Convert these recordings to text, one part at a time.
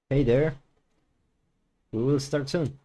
Hey there, we will start soon.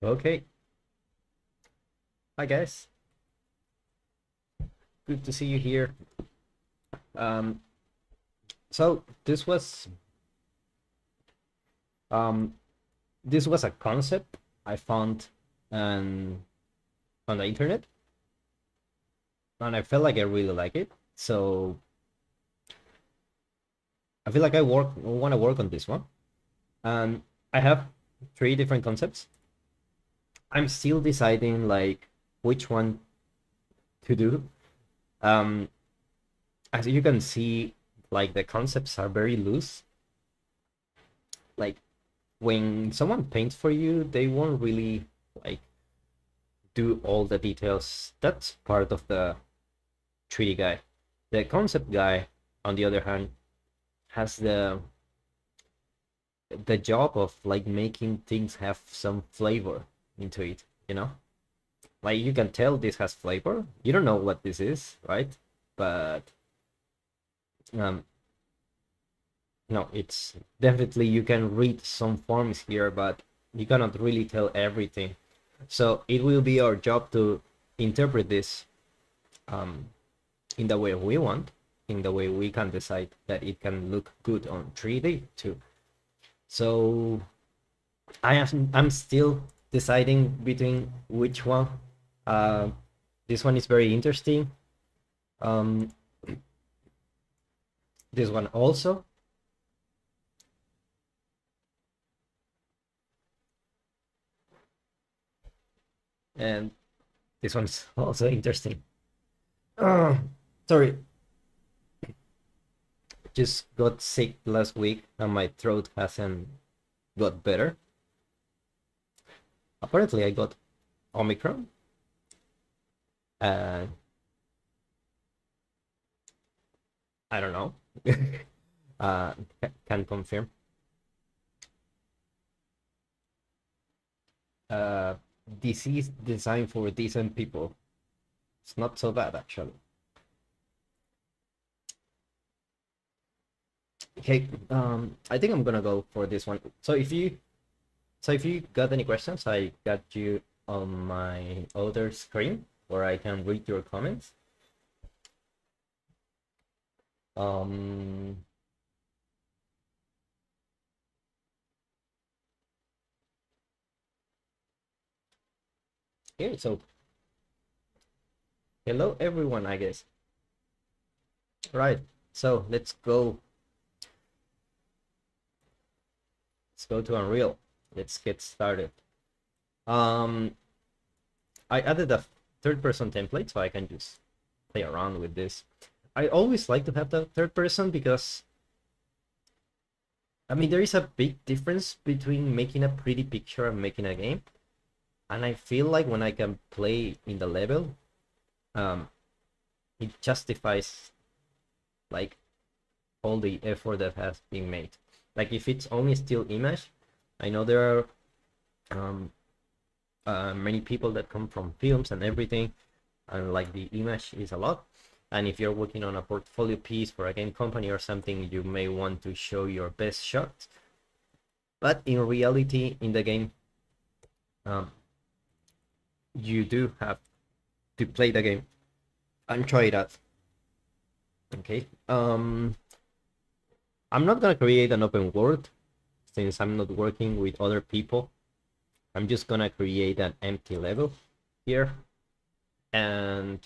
Okay, hi guys, good to see you here. Um, so um, this was a concept I found on on the internet, and I felt like I really like it. So I feel like I want to work on this one, and I have three different concepts. I'm still deciding like which one to do. Um, as you can see, like the concepts are very loose. Like when someone paints for you, they won't really like do all the details. That's part of the 3D guy. The concept guy, on the other hand, has the job of like making things have some flavor into it, you know? Like you can tell this has flavor. You don't know what this is, right? But um no, it's definitely you can read some forms here, but you cannot really tell everything. So it will be our job to interpret this um, in the way we want, in the way we can decide that it can look good on 3D too. So I'm still deciding between which one. Uh, this one is very interesting. Um, this one also, and this one's also interesting. Uh, sorry, just got sick last week and my throat hasn't got better. Apparently, I got Omicron. Uh, I don't know. uh, can confirm. Uh, Disease designed for decent people. It's not so bad actually. Okay, I think I'm gonna go for this one. So if you got any questions, I got you on my other screen where I can read your comments. Um, okay, so hello everyone, I guess. Right. So let's go to Unreal. Let's get started. Um, I added a third person template so I can just play around with this. I always like to have the third person because I mean, there is a big difference between making a pretty picture and making a game. And I feel like when I can play in the level, um, it justifies like all the effort that has been made. Like if it's only still image, I know there are um, many people that come from films and everything, and like the image is a lot. And if you're working on a portfolio piece for a game company or something, you may want to show your best shots. But in reality, in the game, um, you do have to play the game and try it out. Okay. I'm not gonna create an open world since I'm not working with other people. I'm just gonna create an empty level here, and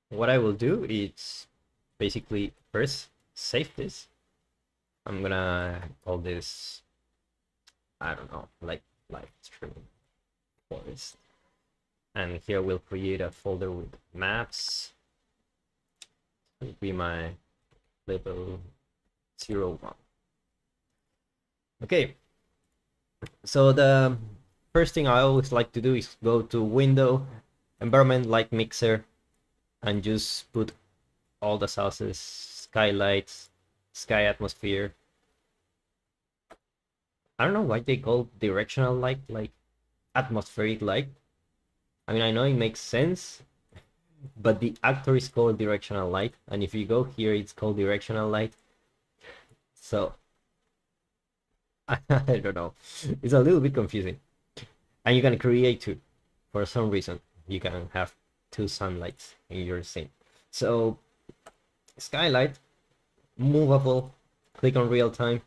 what I will do is basically first save this. I'm gonna call this, I don't know, like live stream forest, and here we'll create a folder with maps. It will be my level 01. Okay, so the first thing I always like to do is go to window, environment like mixer, and just put all the sources, skylights, sky atmosphere. I don't know why they call directional light like atmospheric light. I mean, I know it makes sense, but the actor is called directional light, and if you go here, it's called directional light. So I don't know. It's a little bit confusing. And you can create two. For some reason, you can have two sunlights in your scene. So skylight, movable, click on real time.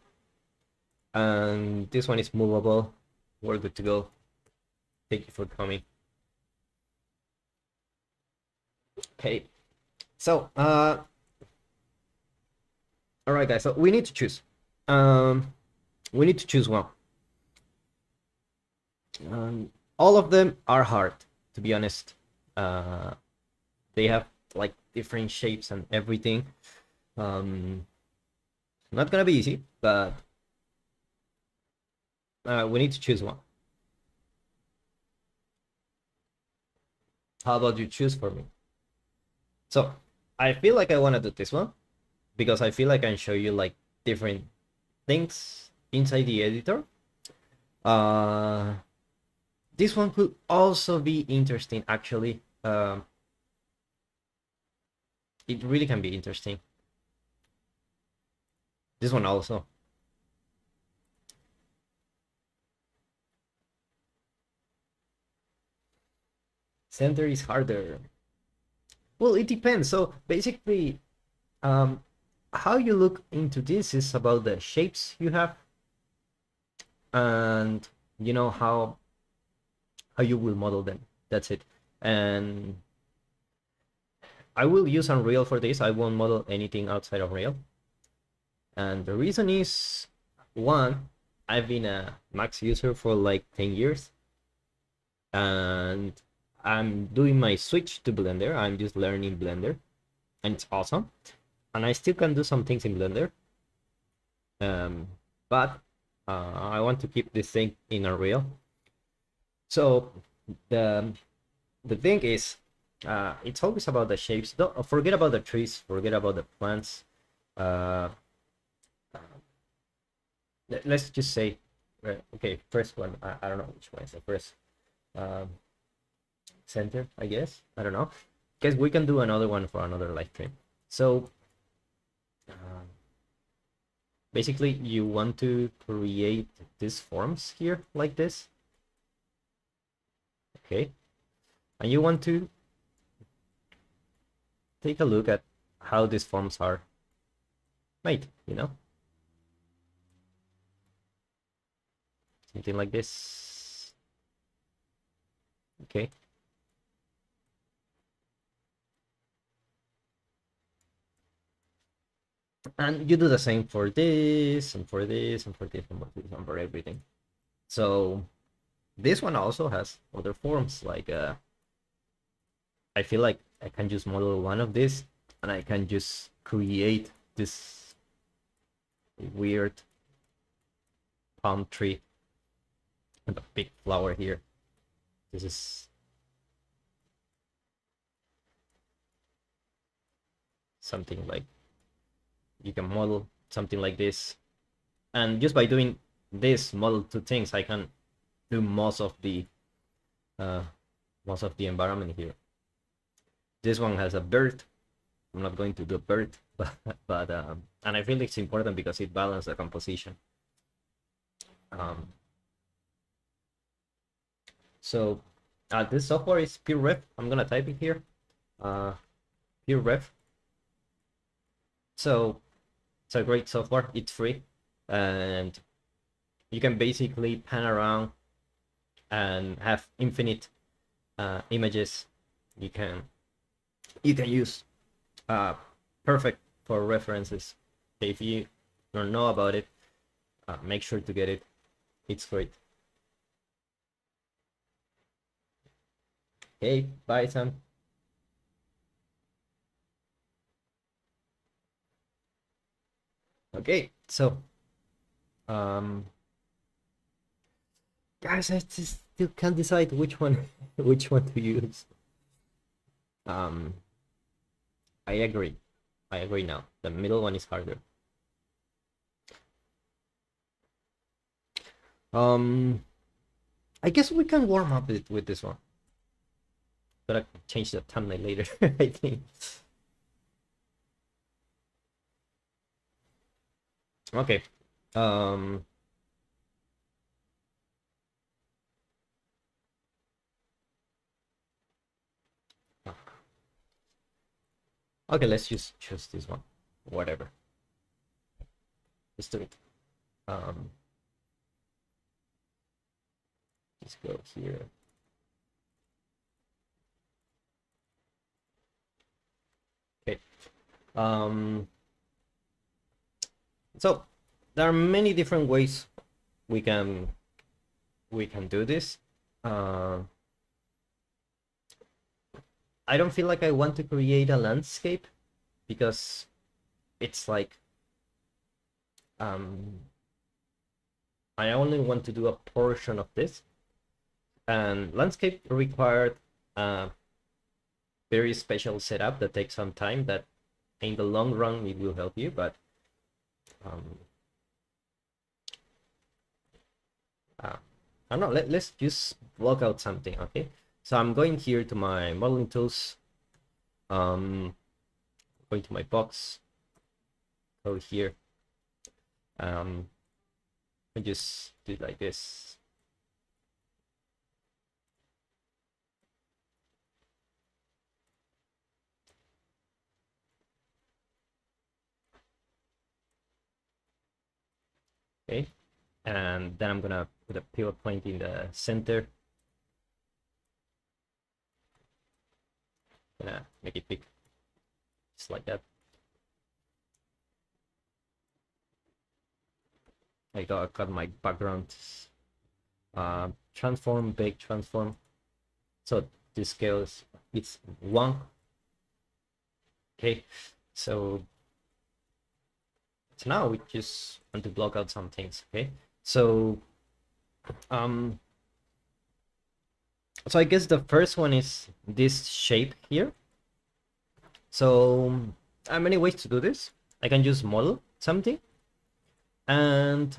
And this one is movable. We're good to go. Thank you for coming. Okay. So, all right, guys. So we need to choose. We need to choose one. All of them are hard, to be honest. They have like different shapes and everything. Not gonna be easy, but we need to choose one. How about you choose for me? So I feel like I want to do this one because I feel like I can show you like different things inside the editor. This one could also be interesting, actually. It really can be interesting. This one also. Center is harder. Well, it depends. So basically, how you look into this is about the shapes you have, and you know how you will model them. That's it. And I will use Unreal for this. I won't model anything outside of Unreal. And the reason is, one, I've been a Max user for like 10 years. And I'm doing my switch to Blender. I'm just learning Blender. And it's awesome. And I still can do some things in Blender. But I want to keep this thing in Unreal. So the thing is, it's always about the shapes. Don't forget about the trees, forget about the plants. Let's just say, okay, first one, I don't know which one is the first. Center, I guess. I don't know. Guess we can do another one for another live stream. So basically you want to create these forms here like this. Okay. And you want to take a look at how these forms are made, you know? Something like this. Okay. And you do the same for this, and for this, and for this, and for this, and for everything. So this one also has other forms, like I feel like I can just model one of this, and I can just create this weird palm tree and a big flower here. This is something like you can model something like this, and just by doing this model two things, I can do most of the environment here. This one has a bird. I'm not going to do a bird, but and I feel it's important because it balances the composition. So this software is PureRef. I'm gonna type it here. PureRef. So it's a great software. It's free, and you can basically pan around and have infinite images. You can use perfect for references. If you don't know about it, make sure to get it. It's great. Okay, bye, Sam. Okay, so guys, I just still can't decide which one which one to use. I agree now. The middle one is harder. I guess we can warm up it with this one. But I change the thumbnail later, I think. Okay. Okay, let's just choose this one. Whatever. Let's do it. Just go here. Okay. So there are many different ways we can do this. I don't feel like I want to create a landscape because it's like I only want to do a portion of this, and landscape required a very special setup that takes some time. That in the long run it will help you, but I don't know. Let's just block out something. Okay, so I'm going here to my modeling tools, going to my box, go here, and just do it like this. Okay, and then I'm gonna put a pivot point in the center. Gonna make it big, just like that. I got my background transform, big transform. So this scale is it's 1. Okay, so now we just want to block out some things. Okay, so so I guess the first one is this shape here. So there are many ways to do this. I can just model something, and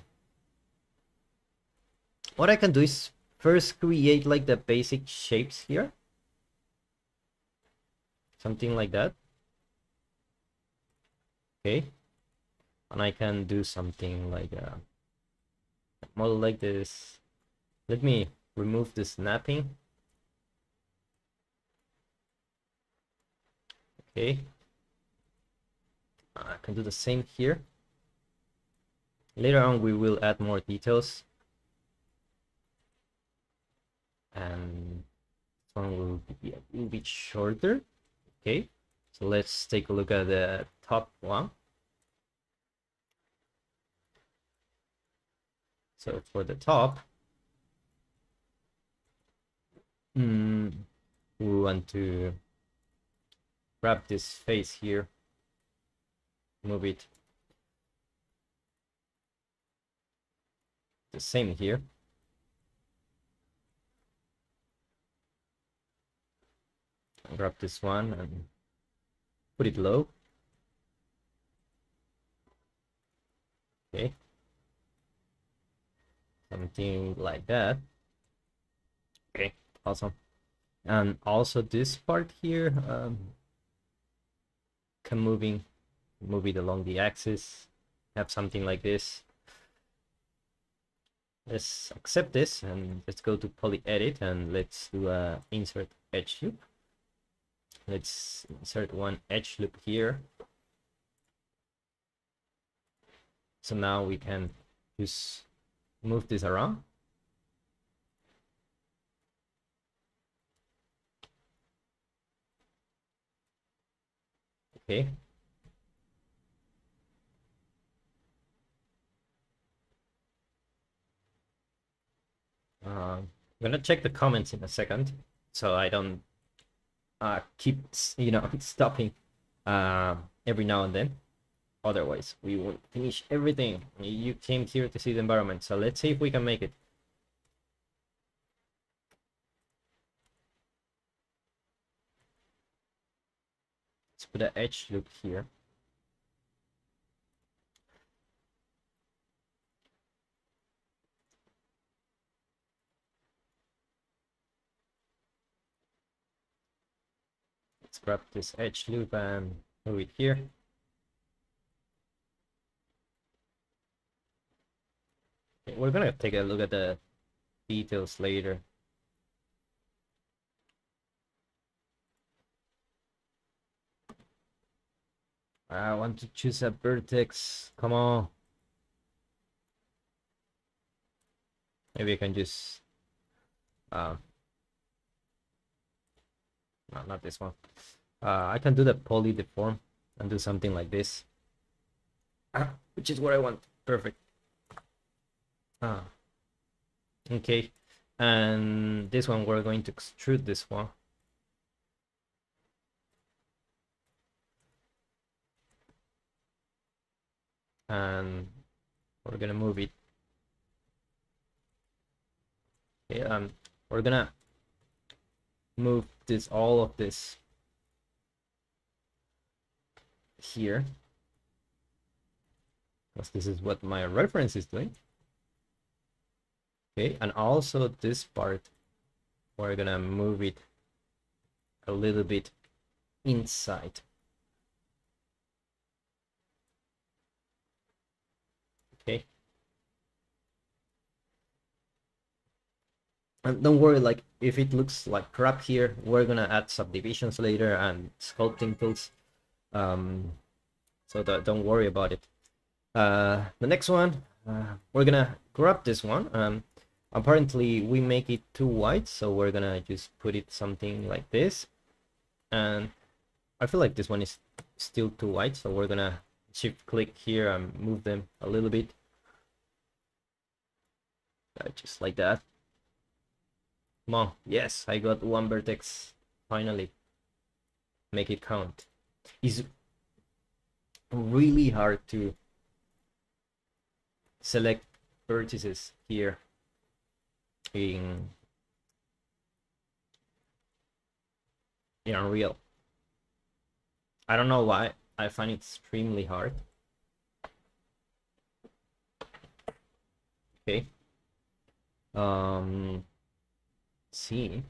what I can do is first create like the basic shapes here, something like that. Okay, and I can do something like a model like this. Let me remove the snapping. Okay, I can do the same here. Later on we will add more details, and this one will be a little bit shorter. Okay, so let's take a look at the top one. So for the top, we want to grab this face here, move it the same here. Grab this one and put it low. Okay. Something like that. Okay, awesome. And also this part here can move it along the axis. Have something like this. Let's accept this and let's go to poly edit and let's do a insert edge loop. Let's insert one edge loop here. So now we can just move this around. Okay. I'm gonna check the comments in a second, so I don't keep stopping every now and then. Otherwise, we will finish everything. You came here to see the environment, so let's see if we can make it. Let's put an edge loop here. Let's grab this edge loop and move it here. Okay, we're gonna take a look at the details later. I want to choose a vertex. Come on. Maybe I can just no, not this one. I can do the poly deform and do something like this, which is what I want. Perfect. Okay, and this one we're going to extrude this one. And we're gonna move it. Okay, we're gonna move this, all of this here, because this is what my reference is doing. Okay, and also this part, we're gonna move it a little bit inside. Okay. And don't worry, like if it looks like crap here, we're gonna add subdivisions later and sculpting tools. So don't worry about it. The next one, we're gonna grab this one. Apparently we make it too wide, so we're gonna just put it something like this. And I feel like this one is still too wide, so we're gonna shift click here and move them a little bit. Just like that. Come on, yes, I got one vertex, finally. Make it count. It's really hard to select vertices here in Unreal. I don't know why, I find it extremely hard. Okay. See,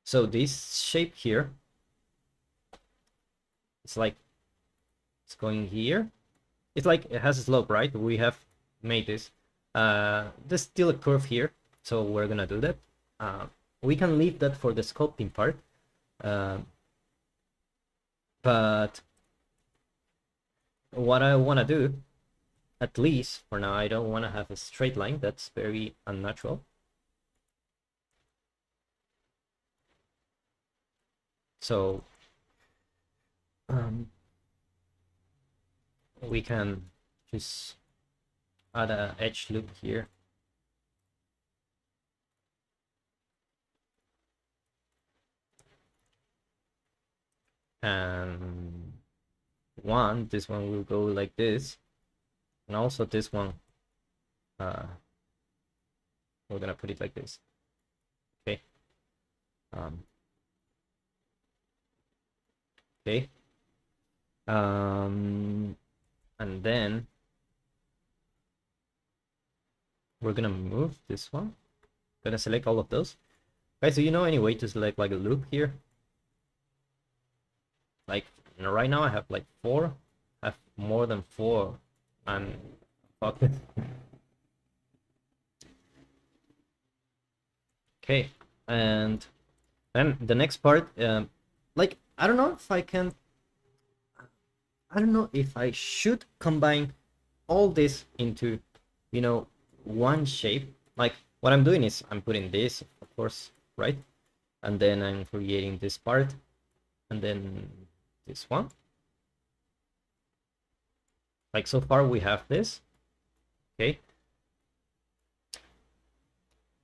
so this shape here, it's like it's going here. It's like it has a slope, right? We have made this. There's still a curve here, so we're gonna do that. We can leave that for the sculpting part, but what I want to do, at least for now, I don't want to have a straight line. That's very unnatural. So we can just add an edge loop here. And this one will go like this. And also this one we're gonna put it like this. Okay. Okay. And then we're gonna move this one. Gonna select all of those. Guys, do you know any way to select like a loop here? Like right now I have like 4. I have more than 4. And fuck. Okay. And then the next part, like I don't know if I can. I don't know if I should combine all this into, you know, one shape. Like what I'm doing is I'm putting this, of course, right? And then I'm creating this part, and then this one. Like so far we have this, okay?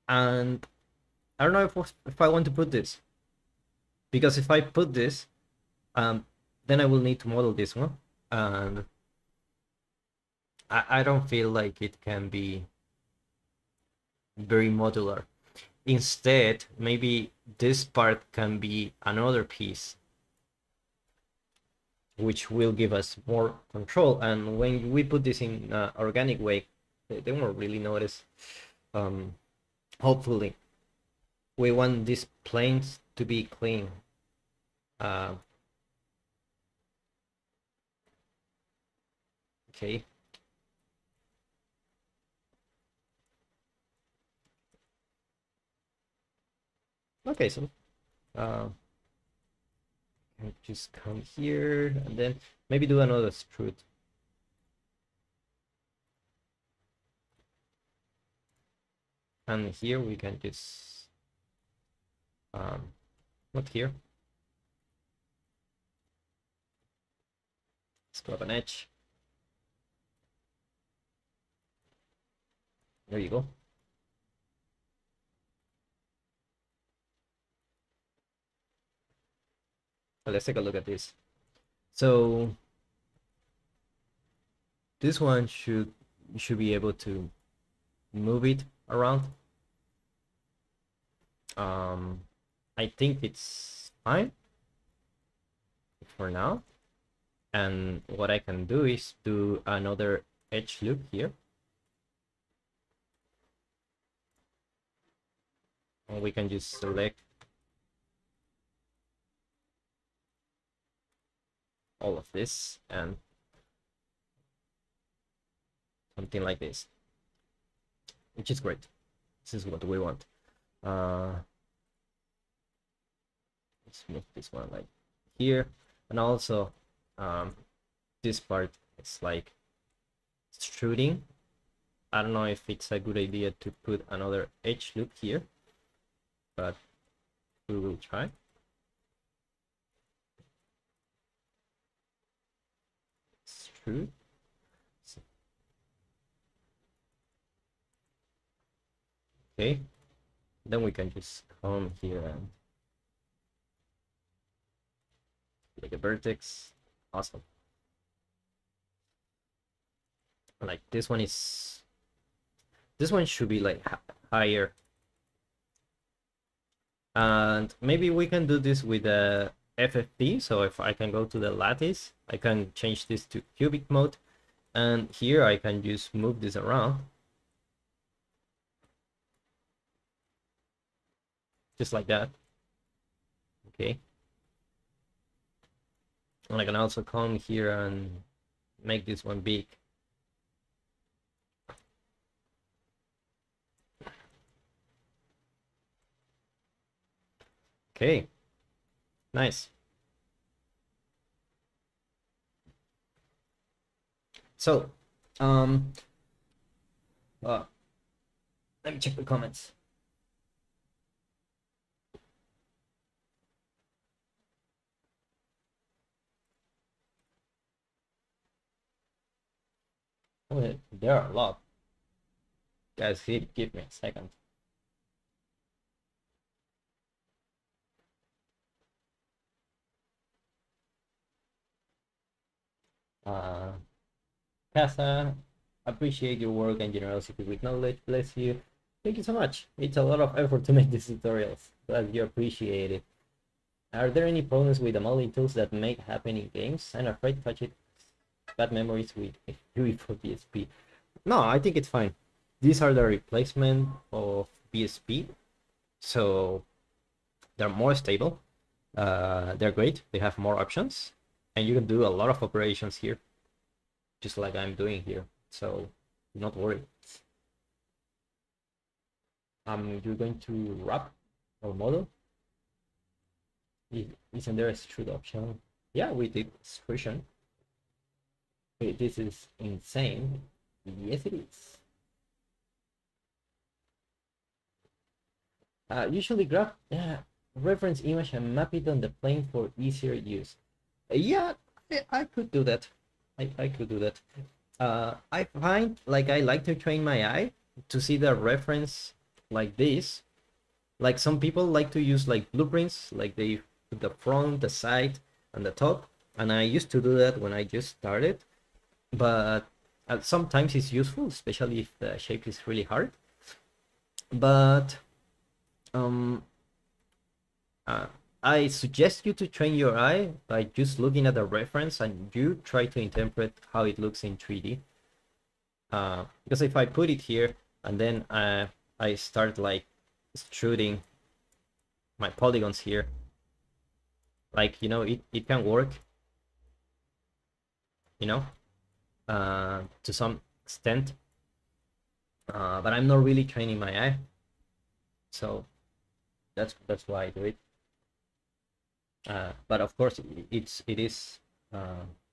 And I don't know if I want to put this, because if I put this, then I will need to model this one, and I don't feel like it can be very modular. Instead, maybe this part can be another piece, which will give us more control. And when we put this in organic way, they won't really notice. Hopefully, we want these planes to be clean. Okay. Okay, so just come here and then maybe do another extrude. And here we can just not here. Let's grab an edge. There you go. So let's take a look at this. So this one should be able to move it around. I think it's fine for now. And what I can do is do another edge loop here. And we can just select all of this and something like this, which is great. This is what we want. Let's move this one like here, and also this part is like extruding. I don't know if it's a good idea to put another edge loop here, but we will try. Extrude. Okay, then we can just come here and make a vertex. Awesome. Like this one should be like higher, and maybe we can do this with a FFP. So if I can go to the lattice, I can change this to cubic mode, and here I can just move this around just like that. Okay, and I can also come here and make this one big. Okay, nice. So, let me check the comments. Oh, there are a lot. Guys, give me a second. Casa, appreciate your work and generosity with knowledge. Bless you. Thank you so much. It's a lot of effort to make these tutorials. Glad you appreciate it. Are there any problems with the modeling tools that may happen in games? I'm afraid to touch it. Bad memories with UI for BSP. No, I think it's fine. These are the replacement of BSP, so they're more stable. They're great. They have more options, and you can do a lot of operations here, just like I'm doing here. So do not worry. You're going to wrap or model. Isn't there a extrude option? Yeah, we did extrusion. Wait, this is insane. Yes, it is. Usually grab reference image and map it on the plane for easier use. Yeah, I could do that. I could do that. I find like I like to train my eye to see the reference like this. Like some people like to use like blueprints, like they put the front, the side, and the top. And I used to do that when I just started, but sometimes it's useful, especially if the shape is really hard. But um, I suggest you to train your eye by just looking at the reference and you try to interpret how it looks in 3D. Because if I put it here and then I start like extruding my polygons here, like, you know, it can work, you know, to some extent, but I'm not really training my eye, so that's why I do it. But of course it is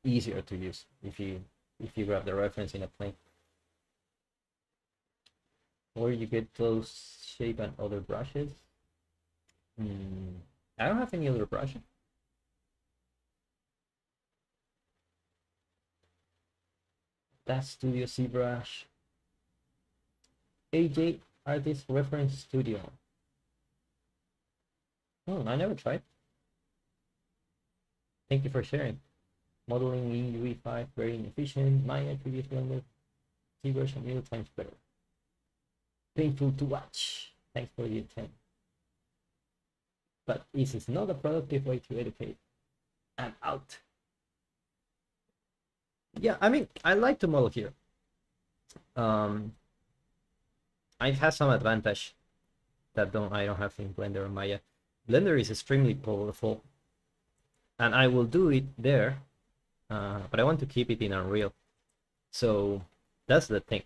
easier to use if you grab the reference in a plane. Or you get close shape and other brushes. I don't have any other brushes. That's Studio ZBrush. AJ Artist Reference Studio. Oh, I never tried. Thank you for sharing. Modeling in UE5 very inefficient. Maya previous Blender. ZBrush a million times better. Painful to watch. Thanks for the attempt. But this is not a productive way to educate. I'm out. Yeah, I mean, I like to model here. It has some advantage that I don't have in Blender or Maya. Blender is extremely powerful, and I will do it there, but I want to keep it in Unreal. So that's the thing.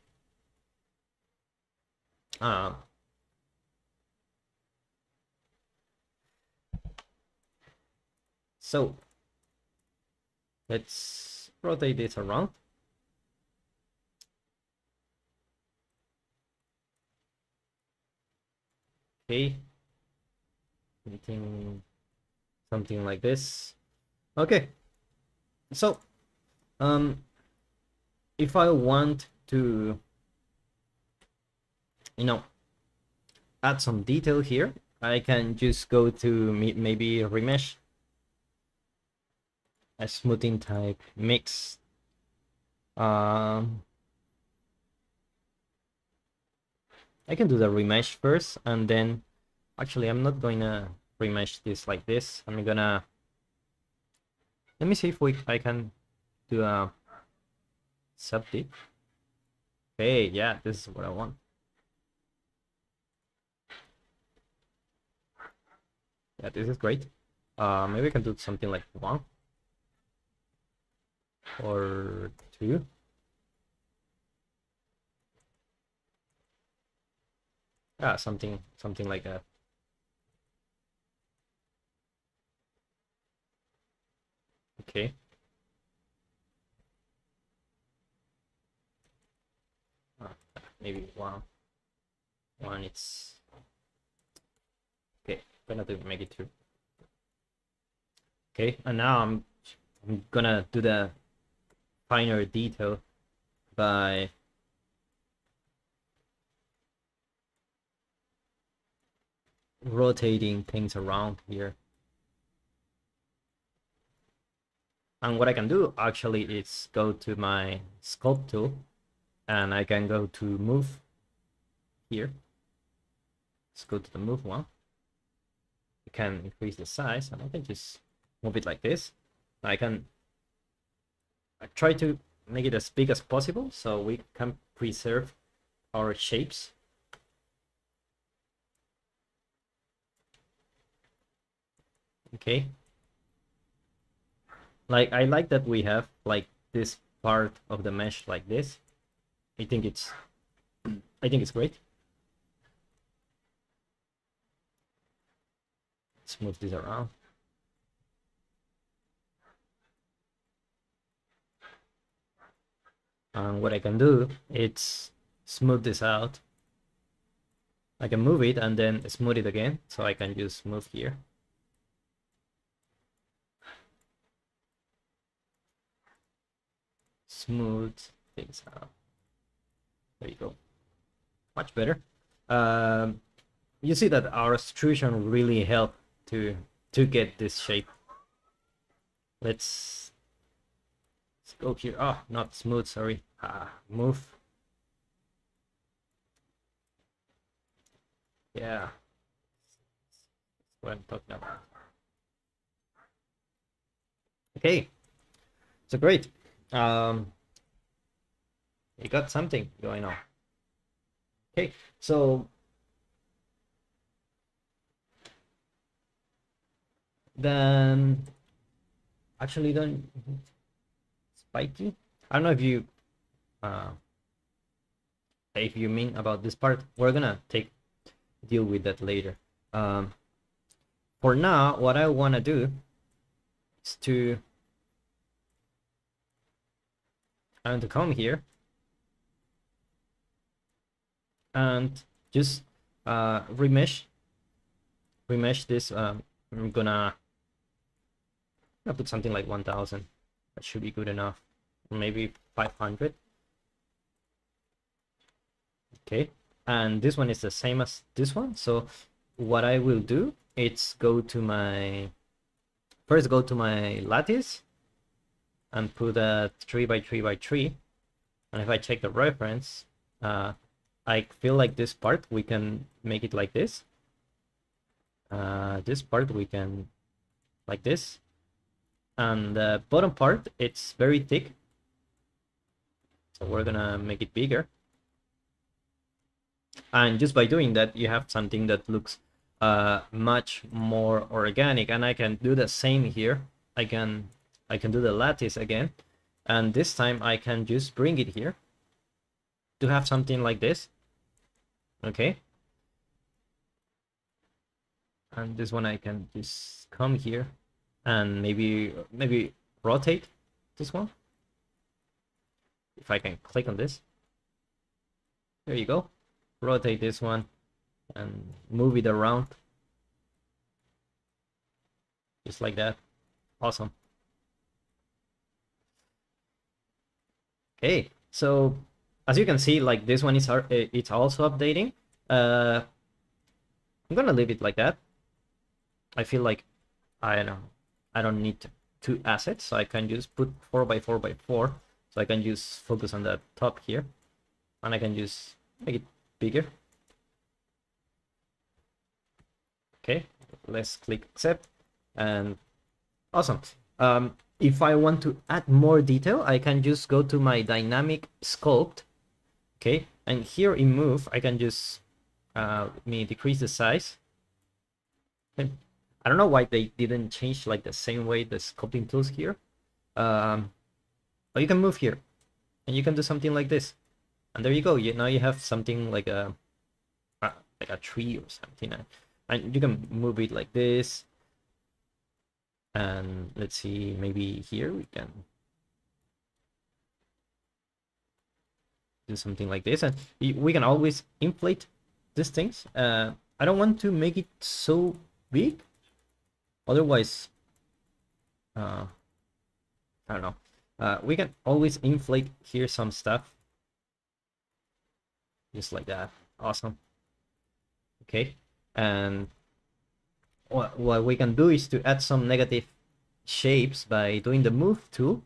So let's rotate this around. Okay, something like this. Okay, so if I want to, you know, add some detail here, I can just go to maybe Remesh, a smoothing type mix. I can do the remesh first, and then actually I'm not gonna remesh this like this. I'm gonna, let me see if I can do a subdip. Okay, yeah, this is what I want. Yeah, this is great. Maybe I can do something like 1 or 2. Yeah, something like that. Okay. Maybe 1. It's okay. Gonna make it 2. Okay, and now I'm gonna do the finer detail by rotating things around here. And what I can do actually is go to my Sculpt tool and I can go to move here. Let's go to the move one. You can increase the size, and I can just move it like this. I try to make it as big as possible so we can preserve our shapes. Okay. Like, I like that we have like this part of the mesh like this. I think it's great. Let's move this around. And what I can do is smooth this out. I can move it and then smooth it again, so I can just move here. Smooth things out. There you go. Much better. You see that our extrusion really helped to get this shape. Let's go here. Oh, not smooth, sorry. Move. Yeah. That's what I'm talking about. Okay. So great. You got something going on. Okay, so then actually don't spiky. I don't know if you mean about this part. We're gonna deal with that later. For now, what I want to do is I want to come here and just remesh this. I'm gonna put something like 1000. That should be good enough. Maybe 500. Okay, and this one is the same as this one. So what I will do is go to my lattice and put a 3x3x3. And if I check the reference, I feel like this part we can make it like this. This part we can like this, and the bottom part, it's very thick, so we're gonna make it bigger. And just by doing that, you have something that looks much more organic. And I can do the same here. I can do the lattice again, and this time I can just bring it here to have something like this. Okay, and this one I can just come here and maybe rotate this one. If I can click on this, there you go. Rotate this one and move it around just like that. Awesome. Okay, so as you can see, like, this one is it's also updating. I'm gonna leave it like that. I feel like I don't need two assets, so I can just put 4x4x4, so I can just focus on the top here, and I can just make it bigger. Okay, let's click accept, and awesome. If I want to add more detail, I can just go to my dynamic sculpt. Okay, and here in move, I can just decrease the size. Okay. I don't know why they didn't change like the same way the sculpting tools here. But you can move here, and you can do something like this, and there you go. Now you have something like a tree or something, and you can move it like this. And let's see, maybe here we can do something like this, and we can always inflate these things. I don't want to make it so big, otherwise I don't know. We can always inflate here some stuff just like that. Awesome. Okay, and what we can do is to add some negative shapes by doing the move tool,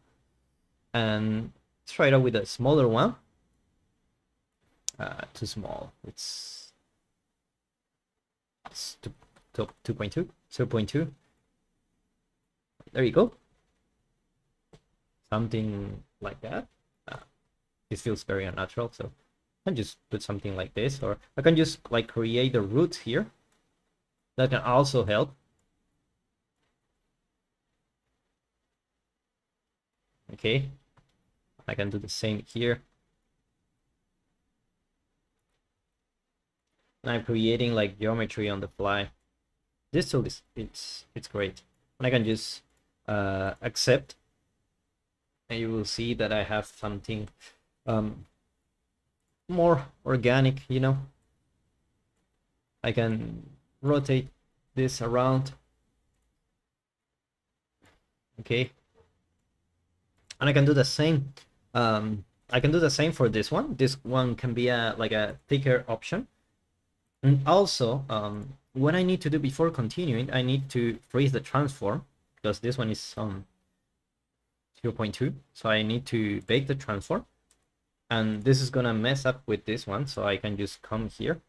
and let's try it out with a smaller one. too small. It's 2.2, 0.2. There you go. Something like that. This feels very unnatural, so I can just put something like this, or I can just like create the roots here. That can also help. Okay, I can do the same here. And I'm creating like geometry on the fly. This tool is it's great. And I can just accept, and you will see that I have something more organic, you know. I can rotate this around. Okay. And I can do the same. I can do the same for this one. This one can be like a thicker option. And also, what I need to do before continuing, I need to freeze the transform, because this one is 0.2. So I need to bake the transform. And this is gonna mess up with this one, so I can just come here.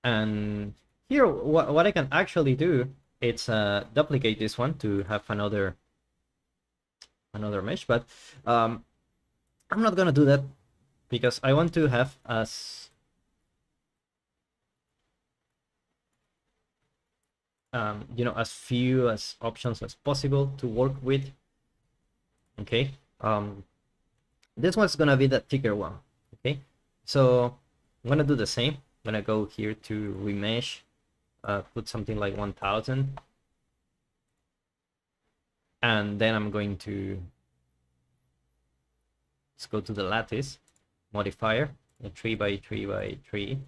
And here, what I can actually do, it's duplicate this one to have another mesh, but I'm not gonna do that because I want to have as you know, as few as options as possible to work with. Okay, this one's gonna be the thicker one. Okay, so I'm gonna do the same. I'm gonna go here to remesh, put something like 1000, and then I'm going to let's go to the lattice modifier, 3 by 3 by 3,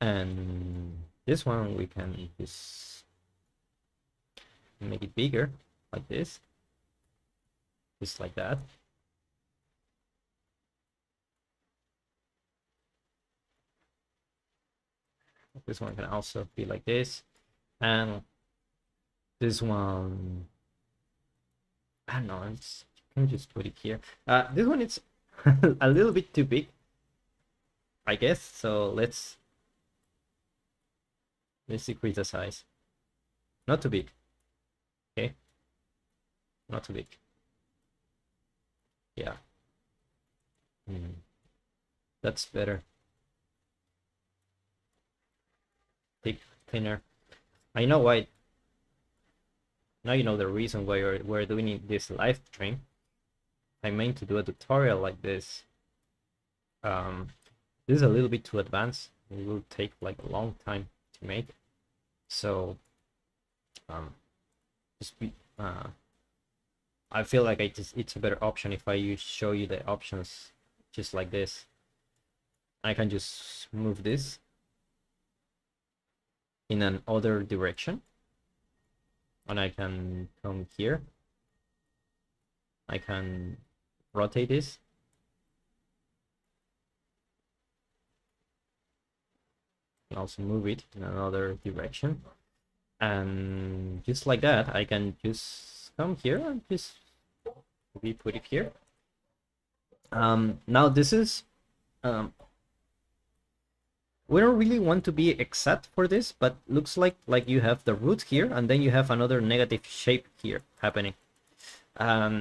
and this one we can just make it bigger like this, just like that. This one can also be like this, and this one, I don't know, you can just put it here. This one is a little bit too big, I guess, so let's decrease the size. Not too big. Okay, not too big. Yeah, that's better. Thick, thinner. I know why. Now you know the reason why we're doing this live stream. I meant to do a tutorial like this. This is a little bit too advanced. It will take like a long time to make. So, I feel like it's a better option if I show you the options just like this. I can just move this in an other direction, and I can come here. I can rotate this. And also move it in another direction. And just like that, I can just come here and just put it here. Now this is we don't really want to be exact for this, but looks like you have the root here, and then you have another negative shape here happening,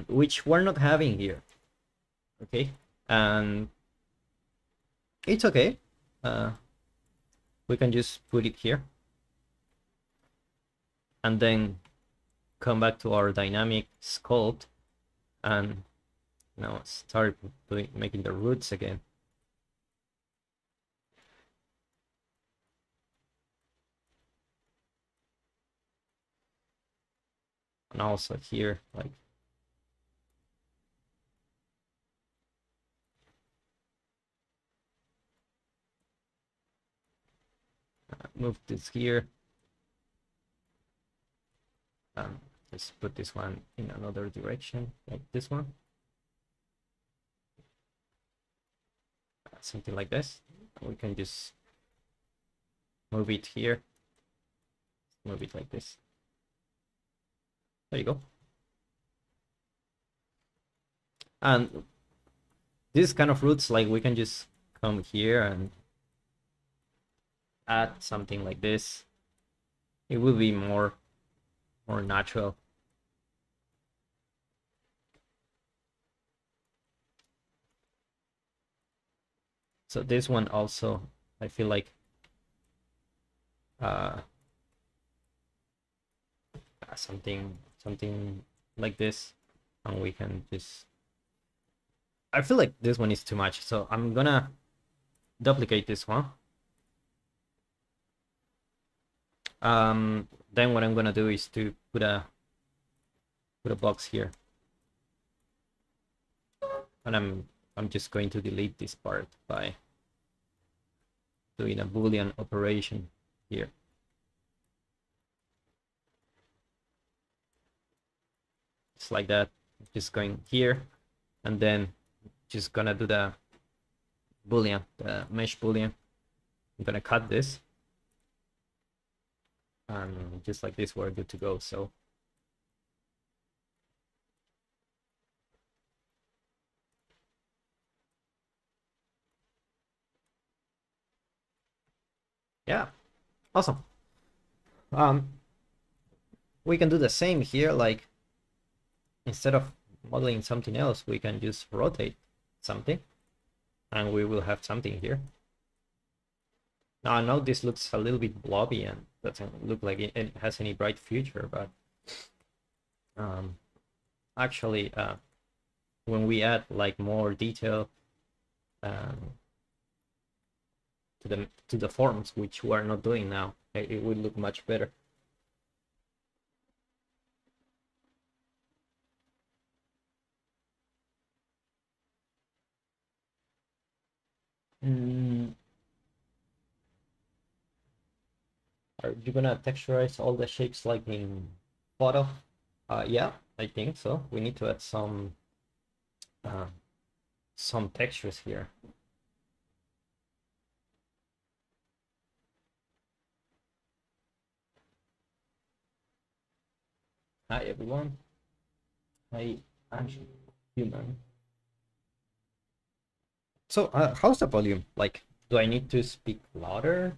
which we're not having here. Okay, and it's okay. We can just put it here, and then come back to our dynamic sculpt, and now start making the roots again. And also here, like move this here. Just put this one in another direction, like this one. Something like this. We can just move it here. Move it like this. There you go. And This kind of roots, like we can just come here and add something like this. It will be more natural. So this one also, I feel like something like this, and we can just, I feel like this one is too much, so I'm gonna duplicate this one. Then what I'm gonna do is to put a box here, and I'm just going to delete this part by doing a Boolean operation here. Just like that. Just going here, and then just gonna do the Boolean, the mesh Boolean. I'm gonna cut this, and just like this, we're good to go. So yeah, awesome. We can do the same here, like instead of modeling something else, we can just rotate something, and we will have something here. Now I know this looks a little bit blobby and doesn't look like it has any bright future, but actually, when we add like more detail to the forms, which we are not doing now, it will look much better. Are you gonna texturize all the shapes like in photo? Yeah, I think so. We need to add some textures here. Hi everyone. Hi, I'm human. So, how's the volume? Like, do I need to speak louder?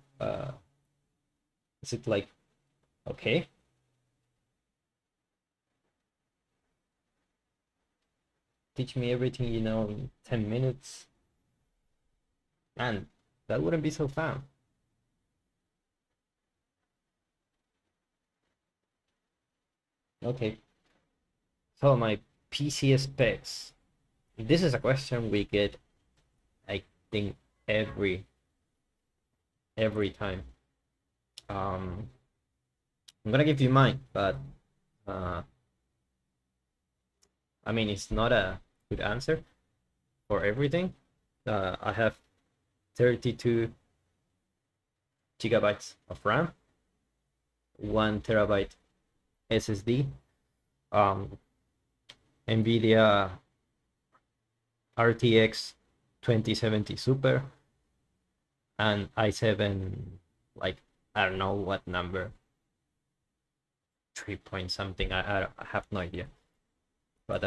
Is it like okay? Teach me everything you know in 10 minutes. And that wouldn't be so fun. Okay. So my PC specs. This is a question we get, I think, every time. I'm gonna give you mine, but I mean, it's not a good answer for everything. I have 32 gigabytes of RAM, 1 terabyte SSD, NVIDIA RTX 2070 Super, and i7, like, I don't know what number, 3 point something. I have no idea, but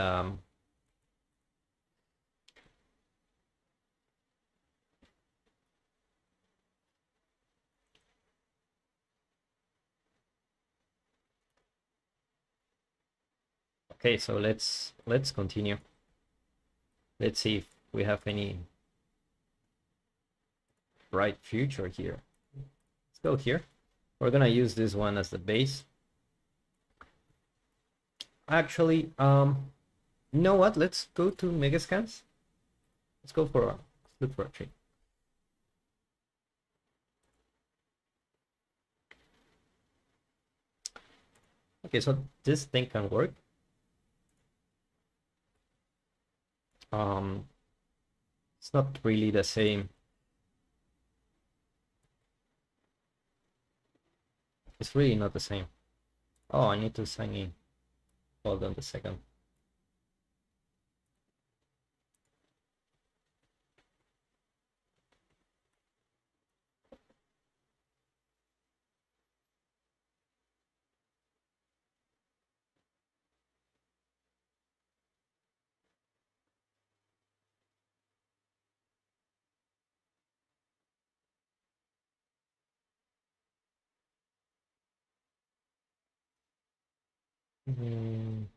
okay, so let's continue. Let's see if we have any bright future here. Let's go here. We're gonna use this one as the base. Actually, you know what? Let's go to Megascans. Let's go for let's look for a tree. Okay, so this thing can work. It's not really the same. It's really not the same. Oh, I need to sign in. Hold on a second. Mm.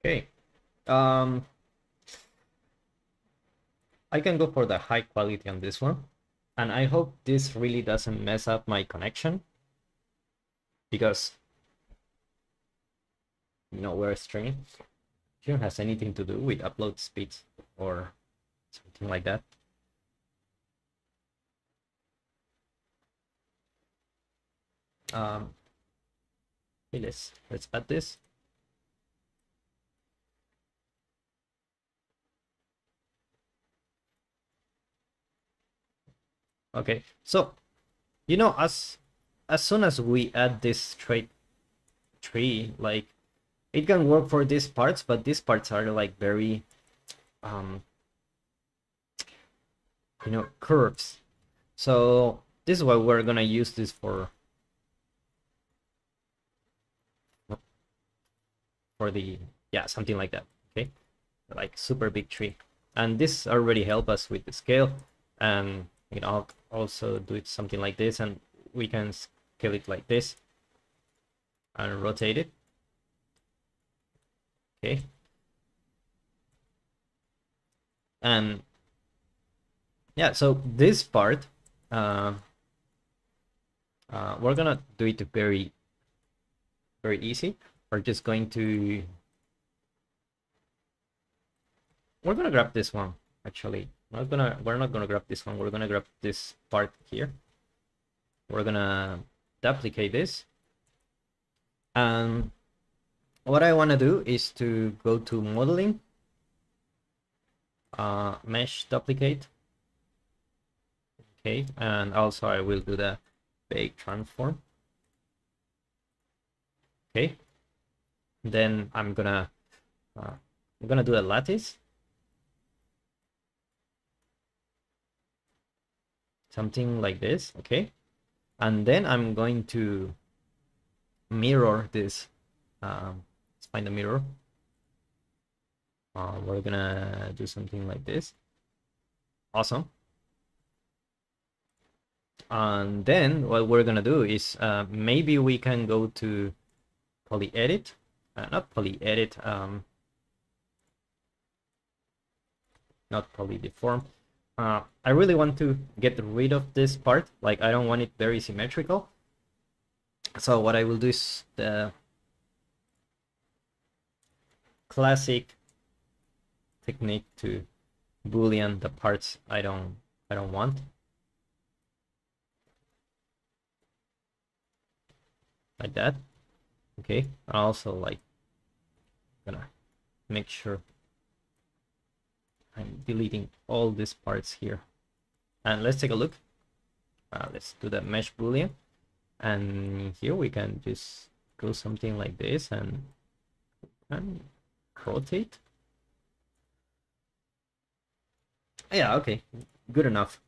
Okay. Um, I can go for the high quality on this one. And I hope this really doesn't mess up my connection because, we're streaming. It has anything to do with upload speeds or something like that. Okay, let's add this. Okay, so as soon as we add this straight tree, like it can work for these parts, but these parts are like very curves. So this is why we're gonna use this for the, yeah, something like that. Okay, like super big tree, and this already help us with the scale, and also do it something like this, and we can scale it like this and rotate it. Okay, and yeah, so this part we're gonna do it very very easy. We're just going to we're gonna grab this one, actually. We're not gonna grab this one, we're gonna grab this part here. We're gonna duplicate this, and what I want to do is to go to modeling, mesh duplicate. Okay, and also I will do the bake transform. Okay, then I'm gonna do a lattice, something like this. Okay, and then I'm going to mirror this. Let's find the mirror. We're gonna do something like this. Awesome. And then what we're gonna do is maybe we can go to poly edit, not poly edit, not poly deform. I really want to get rid of this part. Like, I don't want it very symmetrical. So what I will do is the classic technique to boolean the parts I don't want. Like that. Okay. Also, like, gonna make sure I'm deleting all these parts here. And let's take a look. Let's do the mesh boolean, and here we can just go something like this and rotate. Yeah, okay, good enough.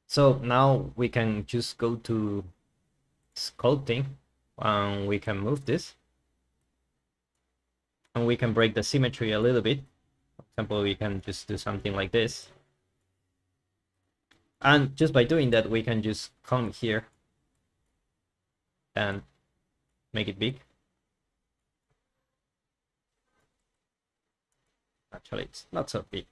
So now we can just go to sculpting, and we can move this, and we can break the symmetry a little bit. For example, we can just do something like this, and just by doing that we can just come here and make it big. Actually, it's not so big.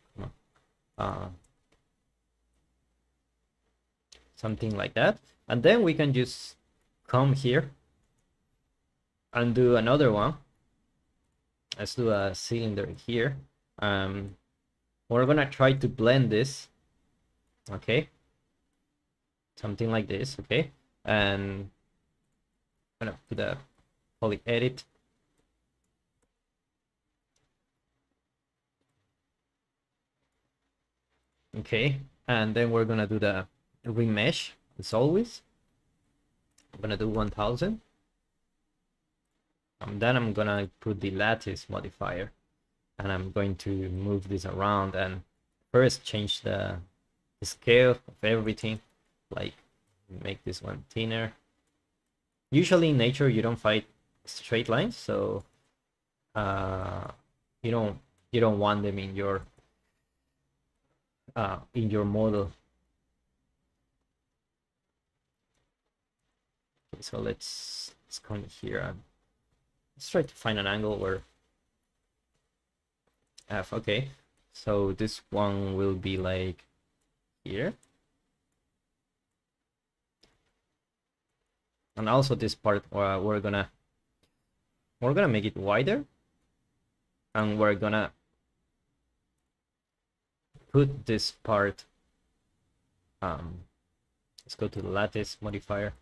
Something like that, and then we can just come here and do another one. Let's do a cylinder here. We're gonna try to blend this. Okay, something like this. Okay, and I'm gonna put a poly edit. Okay, and then we're gonna do the remesh as always. I'm gonna do 1000. Then I'm gonna put the lattice modifier, and I'm going to move this around and first change the scale of everything, like make this one thinner. Usually in nature you don't find straight lines, so you don't want them in your model. Okay, so let's come here and let's try to find an angle where F. Okay, so this one will be like here, and also this part we're gonna make it wider, and we're gonna put this part, let's go to the lattice modifier,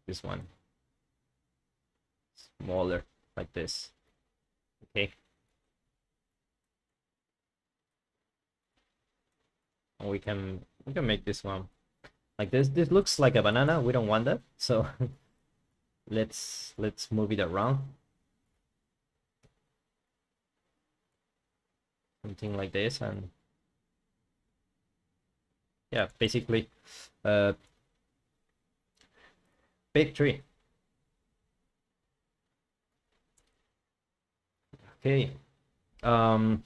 this one smaller, like this. Okay, and we can make this one like this. This looks like a banana. We don't want that, so let's move it around, something like this. And yeah, basically big tree. Okay, let's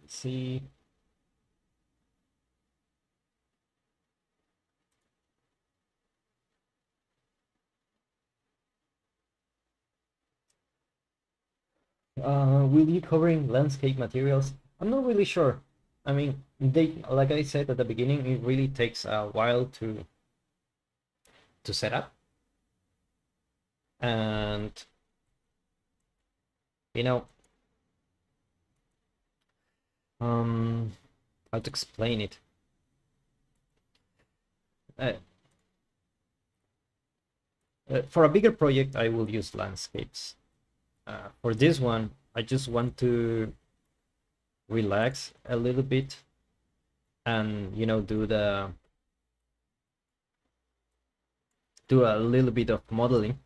see. Will you covering landscape materials? I'm not really sure. I mean, like I said at the beginning, it really takes a while to set up, and you know, how to explain it. For a bigger project, I will use landscapes. For this one, I just want to relax a little bit and do a little bit of modeling.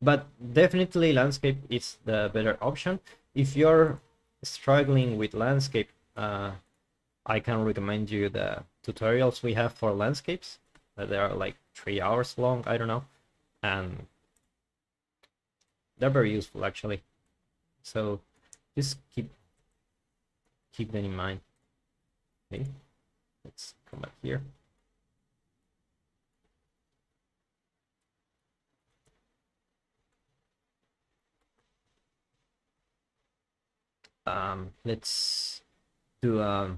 But definitely landscape is the better option. If you're struggling with landscape, I can recommend you the tutorials we have for landscapes. They are like 3 hours long, I don't know, and they're very useful actually. So just keep that in mind. Okay, let's come back here. Let's do a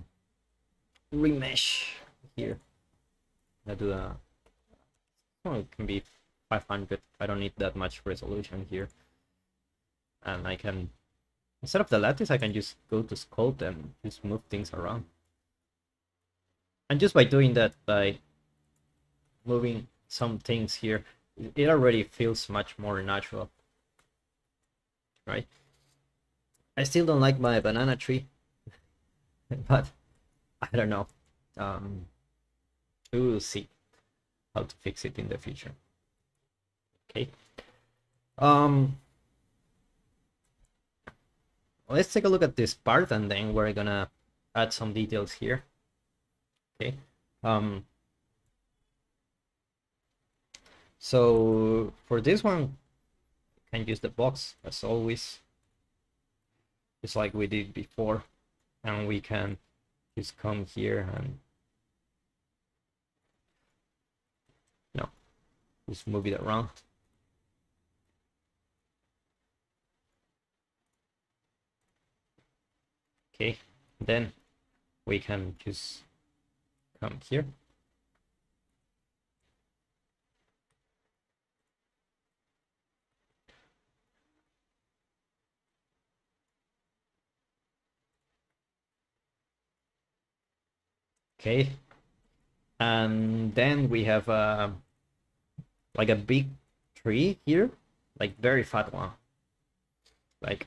remesh here. I do a, well, it can be 500. I don't need that much resolution here, and I can, instead of the lattice, I can just go to Sculpt and just move things around. And just by doing that, by moving some things here, it already feels much more natural, right? I still don't like my banana tree, but I don't know. We will see how to fix it in the future. Okay. Let's take a look at this part, and then we're gonna add some details here. Okay. So for this one, you can use the box as always, just like we did before, and we can just come here and just move it around. Okay, then we can just come here. Okay, and then we have like a big tree here, like very fat one, like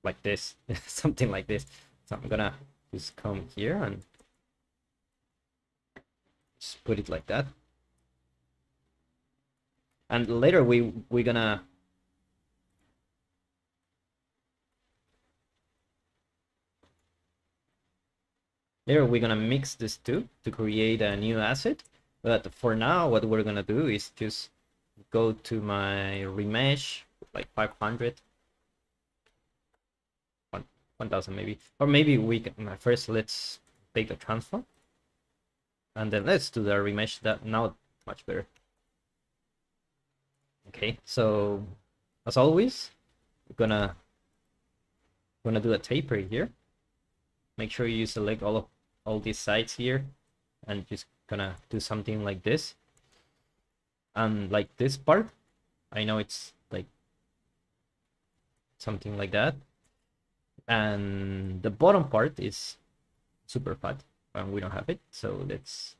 like this, something like this. So I'm gonna just come here and just put it like that. And later we're gonna mix these two to create a new asset. But for now, what we're gonna do is just go to my remesh, like 500, 1000 maybe, or maybe we can first let's take the transform, and then let's do the remesh. That now much better. Okay, so as always, we're gonna do a taper here. Make sure you select all these sides here, and just gonna do something like this. And like this part, I know it's like something like that, and the bottom part is super fat and we don't have it, so let's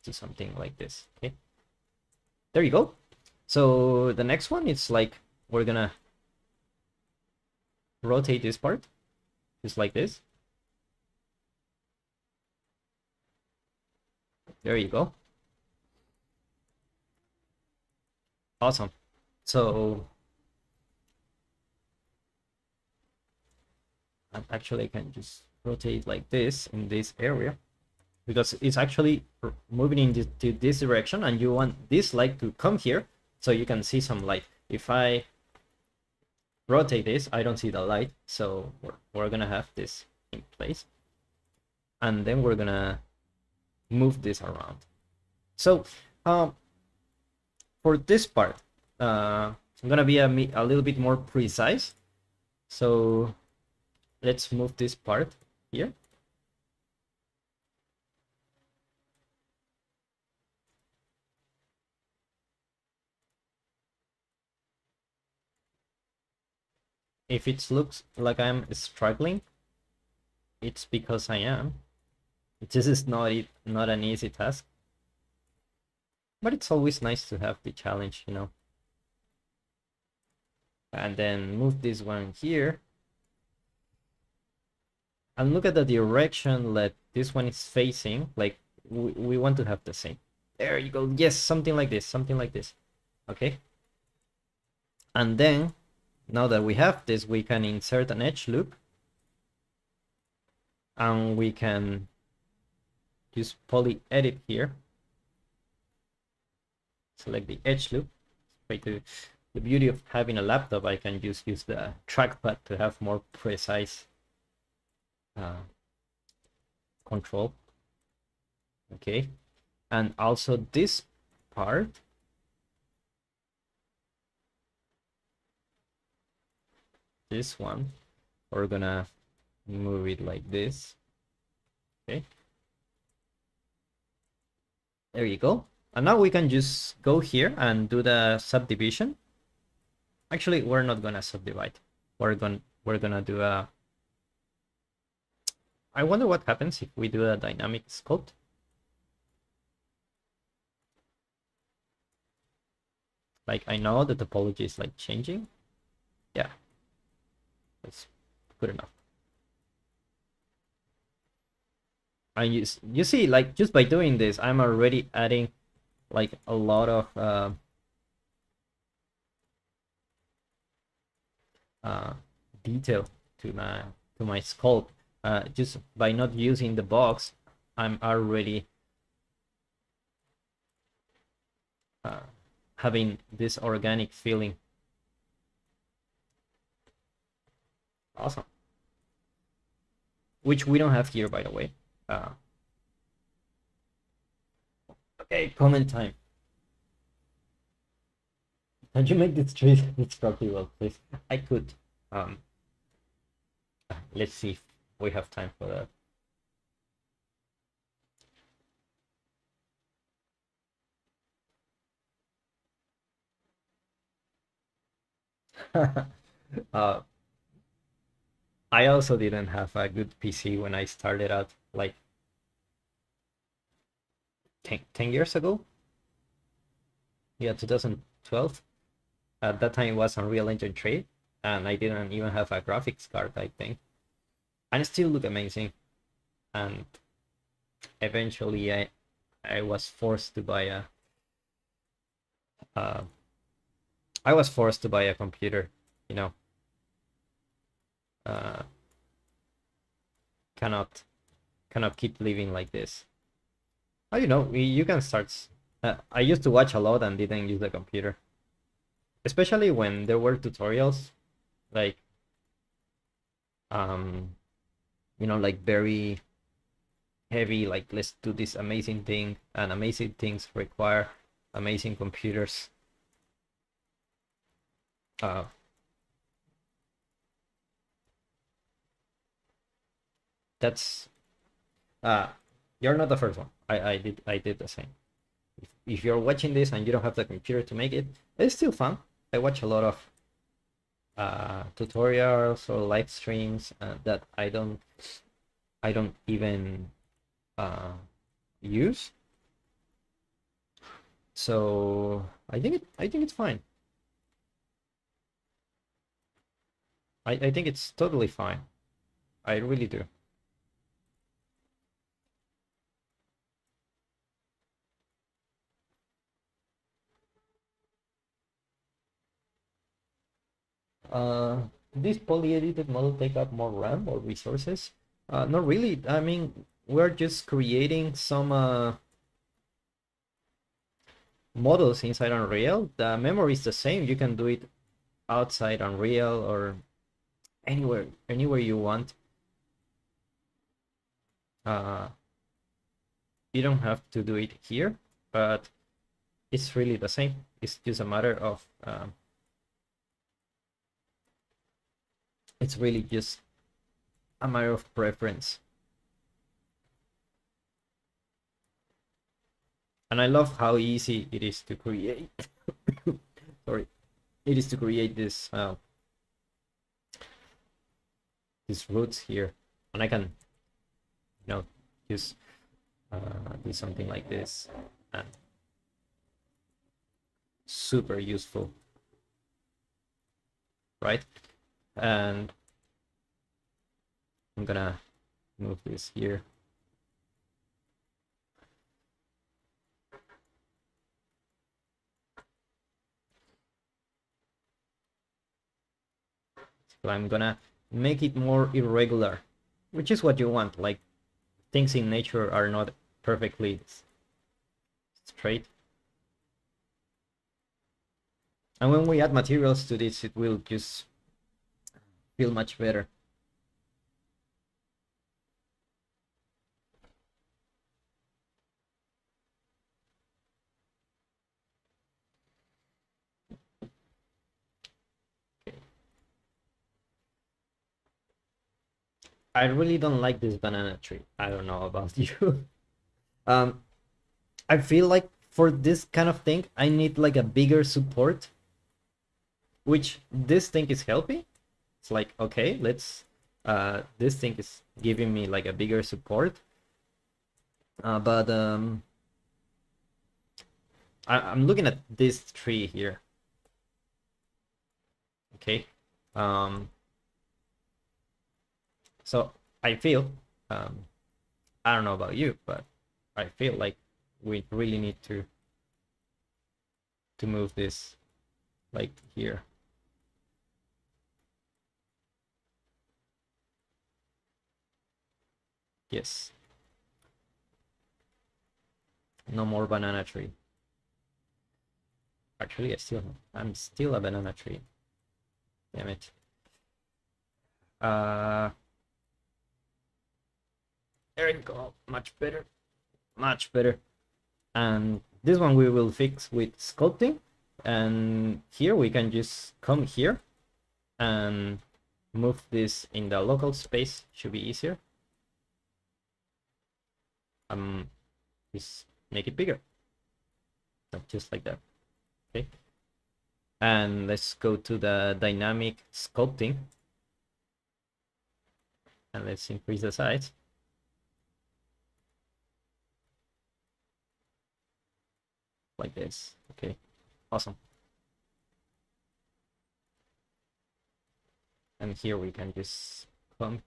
do something like this. Okay, there you go. So the next one is like we're gonna rotate this part just like this. There you go. Awesome. So actually I can just rotate like this in this area, because it's actually moving into this direction, and you want this light to come here so you can see some light. If I rotate this, I don't see the light, so we're gonna have this in place, and then we're gonna move this around. So for this part, I'm gonna be a little bit more precise. So let's move this part here. If it looks like I'm struggling, it's because I am. This is not an easy task, but it's always nice to have the challenge, you know. And then move this one here, and look at the direction that this one is facing. Like we want to have the same. There you go. Yes, something like this, something like this. Okay. And then now that we have this, we can insert an edge loop, and we can just poly edit here. Select the edge loop. The beauty of having a laptop, I can just use the trackpad to have more precise control. Okay, and also this part, this one, we're gonna move it like this. Okay, there you go. And now we can just go here and do the subdivision. Actually, we're not gonna subdivide. We're gonna do a. I wonder what happens if we do a dynamic sculpt. Like, I know the topology is like changing. Yeah, that's good enough. And you see, like, just by doing this, I'm already adding like a lot of detail to my sculpt. Just by not using the box, I'm already having this organic feeling. Awesome. Which we don't have here, by the way. Okay, comment time. Can you make this tree well, please? I could. Let's see if we have time for that. I also didn't have a good PC when I started out, like 10 years ago. Yeah, 2012. At that time, it was Unreal Engine 3. and I didn't even have a graphics card, I think, and it still look amazing. And eventually, I was forced to buy a uh, I was forced to buy a computer. You know, uh, cannot keep living like this. Oh, you know, you can start. I used to watch a lot and didn't use the computer, especially when there were tutorials, like um, you know, like very heavy, like let's do this amazing thing, and amazing things require amazing computers. Uh, that's uh, you're not the first one. I did the same. If you're watching this and you don't have the computer to make it, it's still fun. I watch a lot of tutorials or live streams that I don't even uh, use. So I think it's fine. I think it's totally fine. I really do. This poly-edited model take up more RAM or resources? Not really. I mean, we're just creating some models inside Unreal. The memory is the same. You can do it outside Unreal or anywhere you want. Uh, you don't have to do it here, but it's really the same. It's just a matter of it's really just a matter of preference. And I love how easy it is to create. Sorry, it is to create these roots here, and I can, you know, just do something like this, and super useful, right? And I'm gonna move this here. So I'm gonna make it more irregular, which is what you want. Like things in nature are not perfectly straight. And when we add materials to this, it will just feel much better. Okay. I really don't like this banana tree. I don't know about you. um, I feel like for this kind of thing, I need like a bigger support, which this thing is helping. It's like, okay, let's, this thing is giving me like a bigger support. But I'm looking at this tree here. Okay. So I feel, I don't know about you, but I feel like we really need to move this like here. Yes. No more banana tree. Actually, I'm still a banana tree. Damn it. Uh, there we go. Much better. Much better. And this one we will fix with sculpting. And here we can just come here and move this in the local space. Should be easier. Just make it bigger. Just like that. Okay. And let's go to the dynamic sculpting. And let's increase the size. Like this. Okay. Awesome. And here we can just come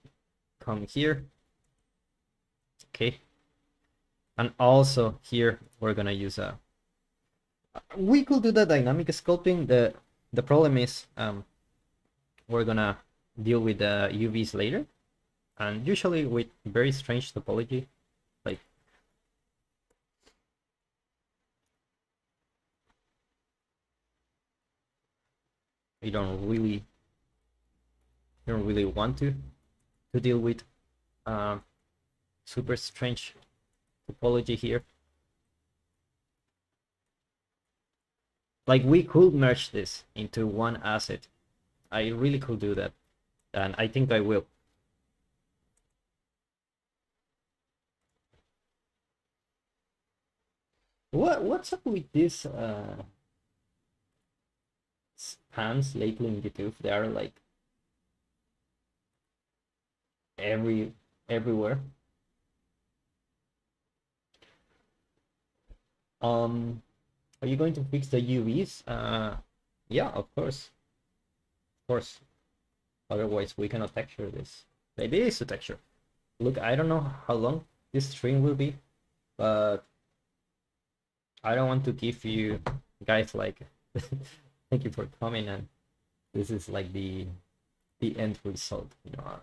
here. Okay. And also here we're gonna use a. We could do the dynamic sculpting. The problem is we're gonna deal with the UVs later, and usually with very strange topology, like you don't really want to deal with super strange topology here. Like we could merge this into one asset. I really could do that, and I think I will. What's up with this spans lately in YouTube? They are like everywhere. Are you going to fix the UVs? Yeah, of course. Of course. Otherwise we cannot texture this. Maybe it's a texture. Look, I don't know how long this stream will be, but I don't want to give you guys like thank you for coming, and this is like the end result, you know.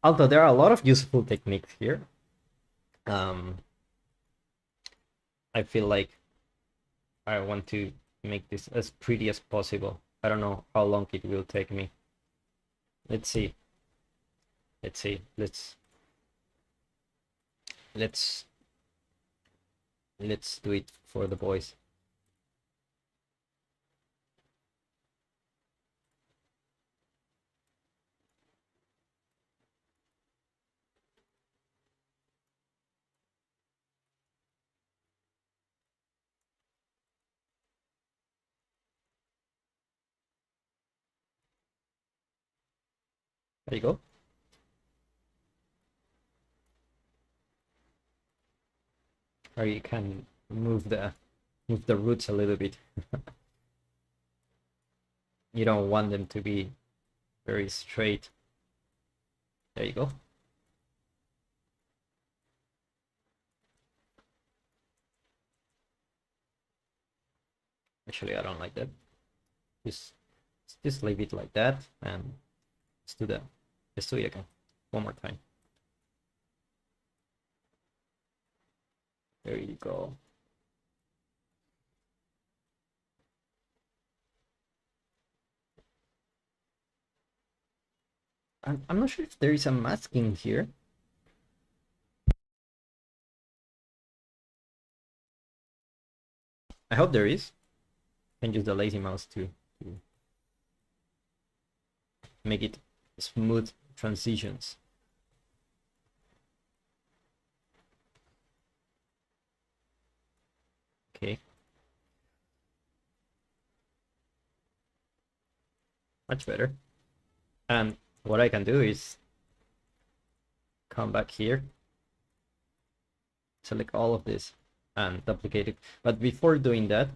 Although there are a lot of useful techniques here, I feel like I want to make this as pretty as possible. I don't know how long it will take me. Let's see. Let's do it for the boys. There you go. Or you can move the roots a little bit. You don't want them to be very straight. There you go. Actually, I don't like that. Just leave it like that, and let's do that. Let's do it again. One more time. There you go. I'm not sure if there is a masking here. I hope there is. I can use the lazy mouse to make it smooth transitions. Okay. Much better. And what I can do is come back here, select all of this, and duplicate it. But before doing that,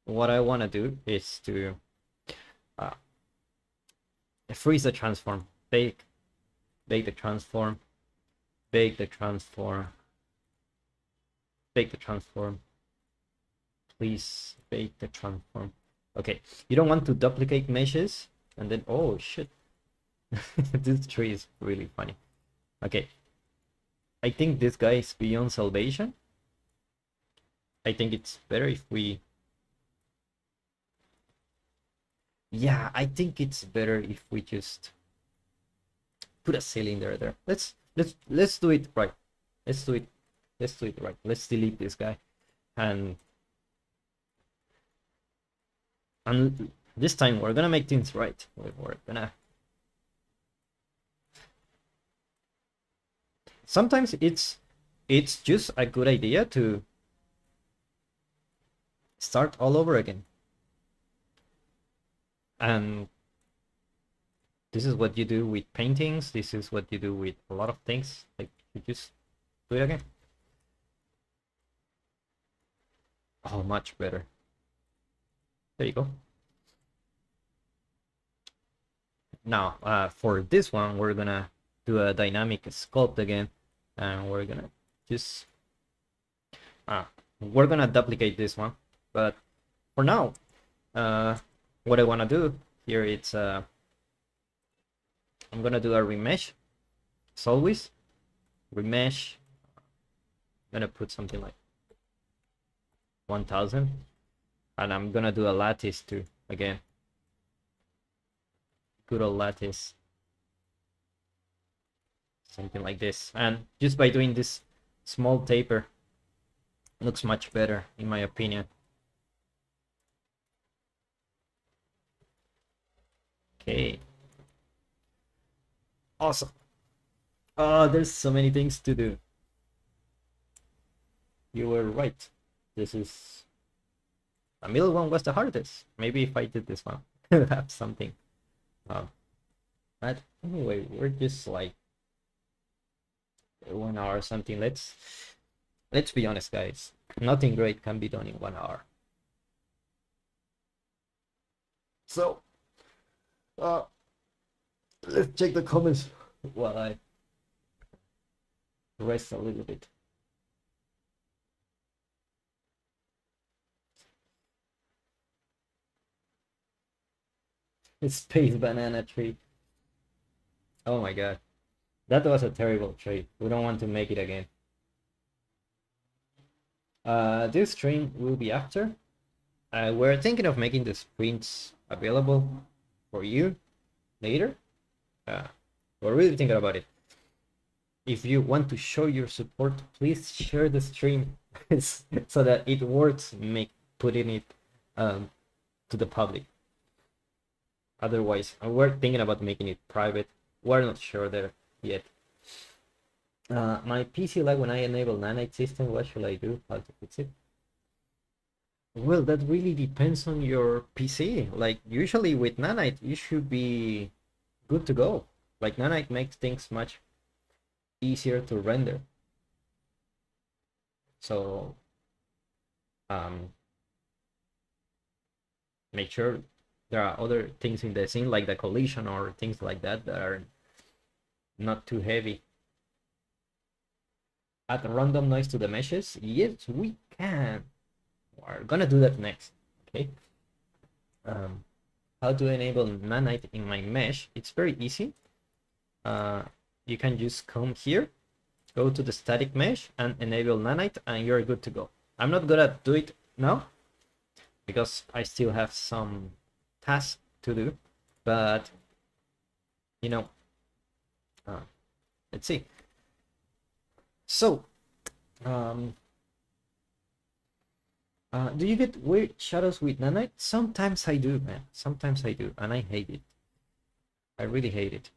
what I want to do is to freeze the transform, bake the transform, bake the transform, bake the transform. Please bake the transform. Okay, you don't want to duplicate meshes, and then oh shit, this tree is really funny. Okay, I think this guy is beyond salvation. I think it's better if we. Yeah, I think it's better if we just put a cylinder there. Let's do it right. Let's do it right. Let's delete this guy, and this time we're gonna make things right. We're gonna. Sometimes it's just a good idea to start all over again. And this is what you do with paintings. This is what you do with a lot of things. Like you just do it again. Oh, much better. There you go. Now, for this one, we're gonna do a dynamic sculpt again, and we're gonna just we're gonna duplicate this one. But for now, what I wanna do here, it's I'm gonna do a remesh. As always, remesh. I'm gonna put something like 1000, and I'm gonna do a lattice too again. Good old lattice, something like this, and just by doing this small taper, looks much better in my opinion. Okay, awesome. Oh, there's so many things to do. You were right. This is the middle one was the hardest. Maybe if I did this one, I would have something. But anyway, we're just like 1 hour or something. Let's be honest, guys. Nothing great can be done in 1 hour. So, let's check the comments while I rest a little bit. Space banana tree. Oh my god. That was a terrible trade. We don't want to make it again. This stream will be after. We're thinking of making the sprints available for you later. We're really thinking about it. If you want to show your support, please share the stream so that it works putting it to the public. Otherwise, we're thinking about making it private. We're not sure there yet. My PC lag when I enable nanite system. What should I do? How to fix it? Well, that really depends on your PC. Like usually with nanite, you should be good to go. Like nanite makes things much easier to render. So make sure there are other things in the scene like the collision or things like that that are not too heavy. Add random noise to the meshes? Yes, we can. We're gonna do that next. Okay. How to enable nanite in my mesh? It's very easy. You can just come here, go to the static mesh and enable nanite, and you're good to go. I'm not gonna do it now because I still have some tasks to do, but you know, let's see. So, do you get weird shadows with nanite? Sometimes I do, man. Sometimes I do, and I hate it. I really hate it.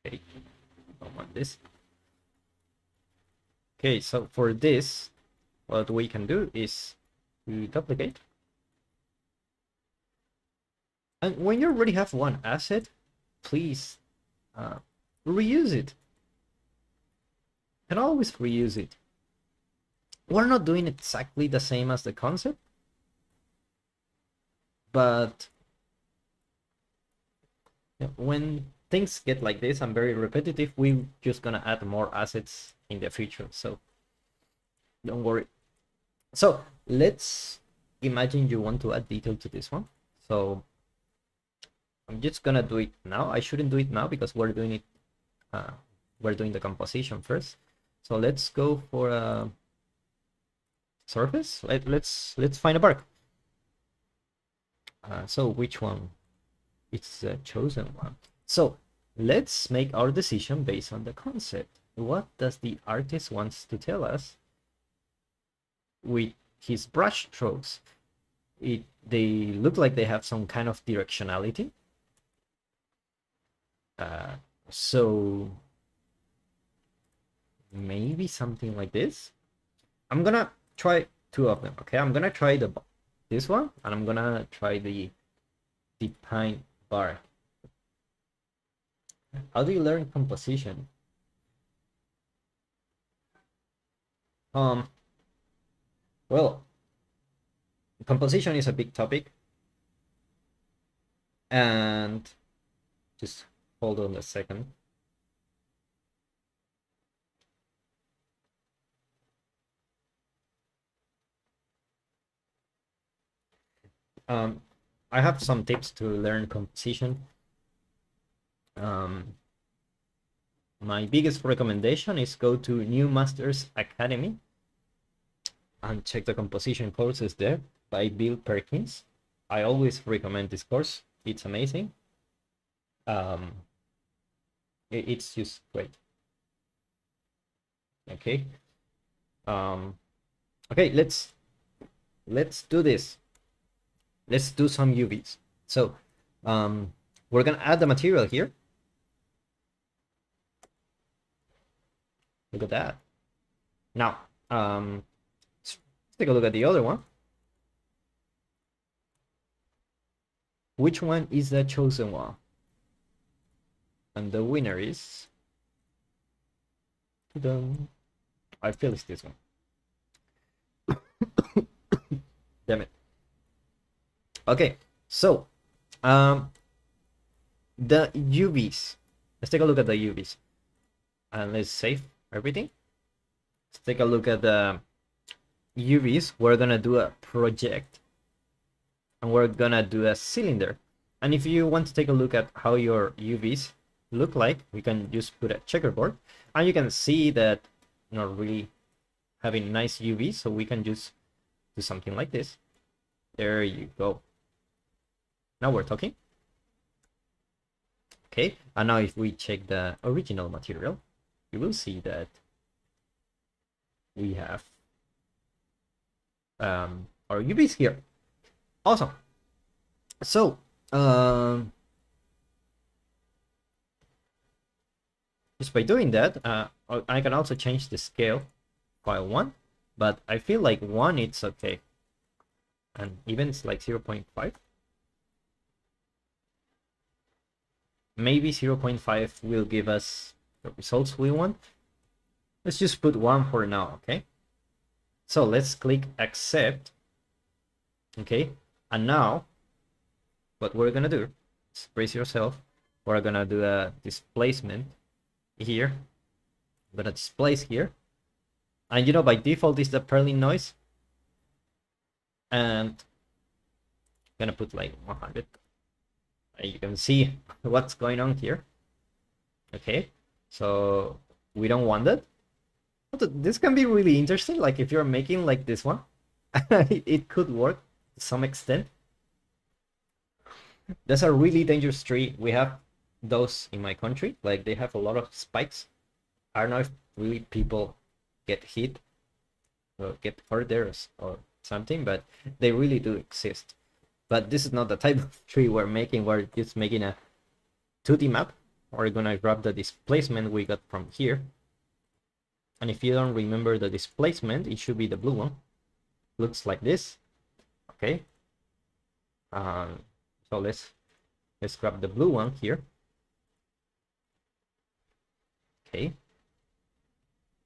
Okay, don't want this. Okay, so for this, what we can do is to duplicate. And when you already have one asset, please reuse it. You can always reuse it. We're not doing exactly the same as the concept, but when things get like this and very repetitive, we're just gonna add more assets in the future, so don't worry. So let's imagine you want to add detail to this one. So I'm just gonna do it now. I shouldn't do it now because we're doing it we're doing the composition first. So let's go for a surface. Let's find a bark. So which one? It's the chosen one. So let's make our decision based on the concept. What does the artist wants to tell us with his brush strokes? They look like they have some kind of directionality. So maybe something like this. I'm gonna try two of them. Okay, I'm gonna try this one, and I'm gonna try the pine bar. How do you learn composition? Um, well, composition is a big topic, and just hold on a second. I have some tips to learn composition. My biggest recommendation is go to New Masters Academy and check the composition courses there by Bill Perkins. I always recommend this course. It's amazing. It's just great. Okay. Okay, let's do this. Let's do some UVs. So we're gonna add the material here. Look at that. Now, let's take a look at the other one. Which one is the chosen one? And the winner is... I feel it's this one. Damn it. Okay, so the UVs. Let's take a look at the UVs. And let's save everything. Let's take a look at the UVs. We're gonna do a project. And we're gonna do a cylinder. And if you want to take a look at how your UVs look like, we can just put a checkerboard. And you can see that not really having nice UVs, so we can just do something like this. There you go. Now we're talking. Okay, and now if we check the original material, you will see that we have our UVs here. Awesome. So just by doing that, I can also change the scale file 1, but I feel like 1 it's okay, and even it's like 0.5. Maybe 0.5 will give us the results we want. Let's just put 1 for now, okay? So let's click accept. Okay, and now what we're gonna do is brace yourself. We're gonna do a displacement here. I'm gonna displace here, and you know, by default is the Perlin noise, and I'm gonna put like 100. You can see what's going on here. Okay, so we don't want that. But this can be really interesting, like if you're making like this one. It could work to some extent. That's a really dangerous tree. We have those in my country, like they have a lot of spikes. I don't know if really people get hit or get hurt there or something, but they really do exist. But this is not the type of tree we're making. We're just making a 2D map. We're gonna grab the displacement we got from here. And if you don't remember the displacement, it should be the blue one. Looks like this. Okay. So let's grab the blue one here. Okay.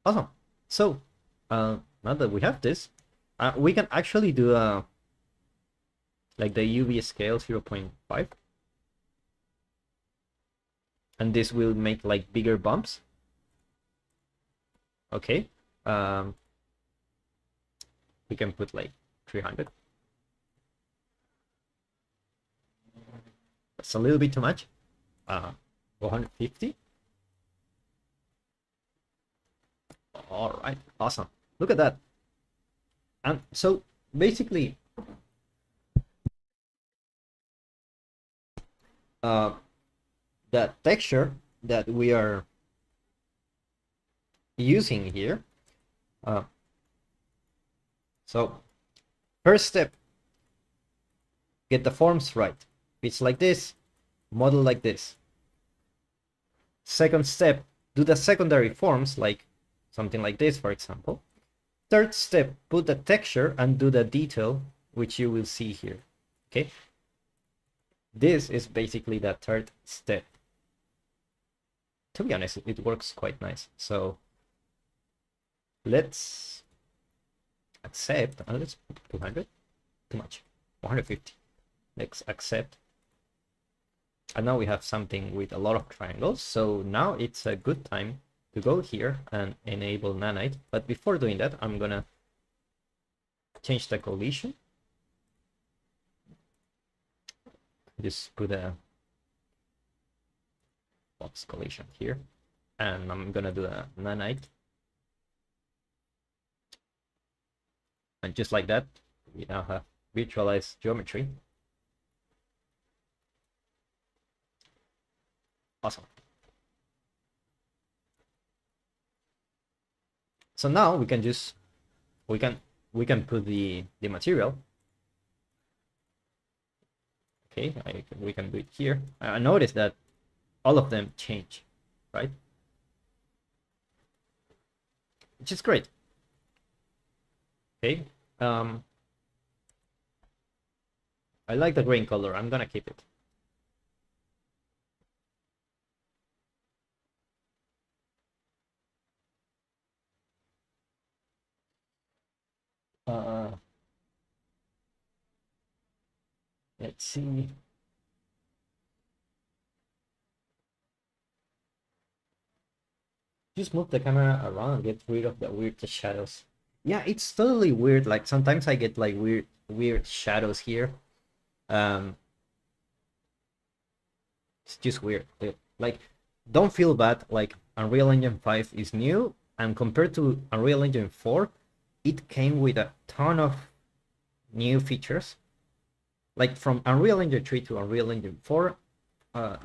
Awesome. So now that we have this, we can actually do like the UV scale 0.5, and this will make like bigger bumps. Okay, we can put like 300. That's a little bit too much. 450. All right, awesome. Look at that. And so basically, the texture that we are using here. So first step, get the forms right. If it's like this, model like this. Second step, do the secondary forms, like something like this, for example. Third step, put the texture and do the detail, which you will see here. Okay, this is basically the third step. To be honest, it works quite nice. So let's accept, and let's put 200, too much, 150. Let's accept. And now we have something with a lot of triangles. So now it's a good time to go here and enable nanite. But before doing that, I'm gonna change the collision. Just put a box collision here. And I'm gonna do a nanite. And just like that, we now have virtualized geometry. Awesome. So now we can just we can put the material. Okay, we can do it here. I notice that all of them change, right? Which is great. Okay. I like the green color. I'm gonna keep it. Let's see. Just move the camera around and get rid of the weird shadows. Yeah, it's totally weird. Like sometimes I get like weird shadows here. It's just weird. Like, don't feel bad. Like Unreal Engine 5 is new, and compared to Unreal Engine 4, it came with a ton of new features. Like from Unreal Engine 3 to Unreal Engine 4,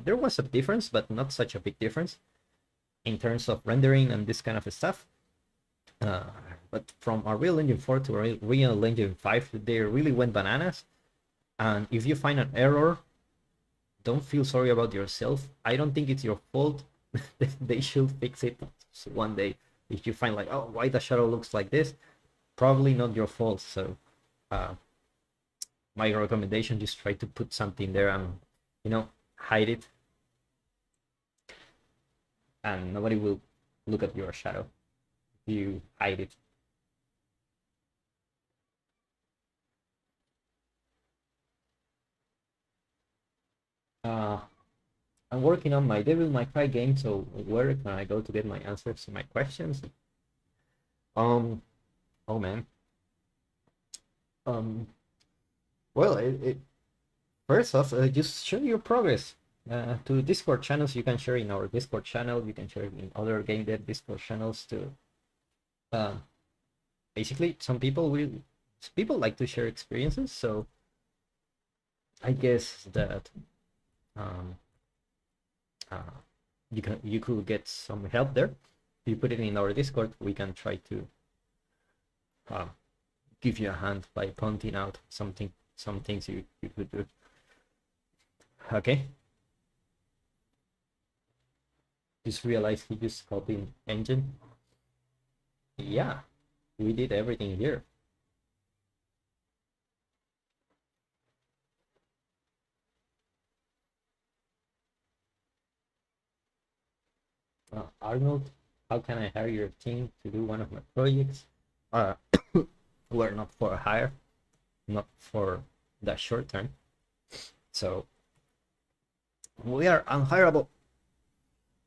there was a difference, but not such a big difference in terms of rendering and this kind of stuff. But from Unreal Engine 4 to Unreal Engine 5, they really went bananas. And if you find an error, don't feel sorry about yourself. I don't think it's your fault. They should fix it one day. If you find like, oh, why the shadow looks like this, probably not your fault. So my recommendation, just try to put something there and, you know, hide it, and nobody will look at your shadow if you hide it. I'm working on my Devil May Cry game, so where can I go to get my answers to my questions? Oh man. Well, first off, just share your progress to Discord channels. You can share in our Discord channel. You can share in other game dev Discord channels too. Basically, some people like to share experiences, so I guess that you could get some help there. If you put it in our Discord, we can try to give you a hand by pointing out some things you could do. Okay. Just realized he used Sculpting engine. Yeah, we did everything here. Arnold, how can I hire your team to do one of my projects? We're not for a hire, not for the short term. So we are unhireable.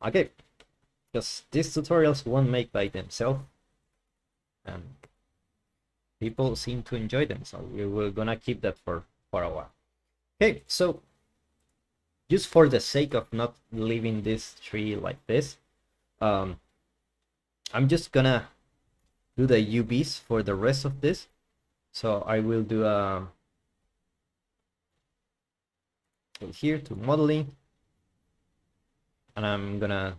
Okay, because these tutorials won't make by themselves, and people seem to enjoy them, so we're gonna keep that for a while. Okay, so just for the sake of not leaving this tree like this, I'm just gonna do the UVs for the rest of this. So I will do here to modeling, and I'm gonna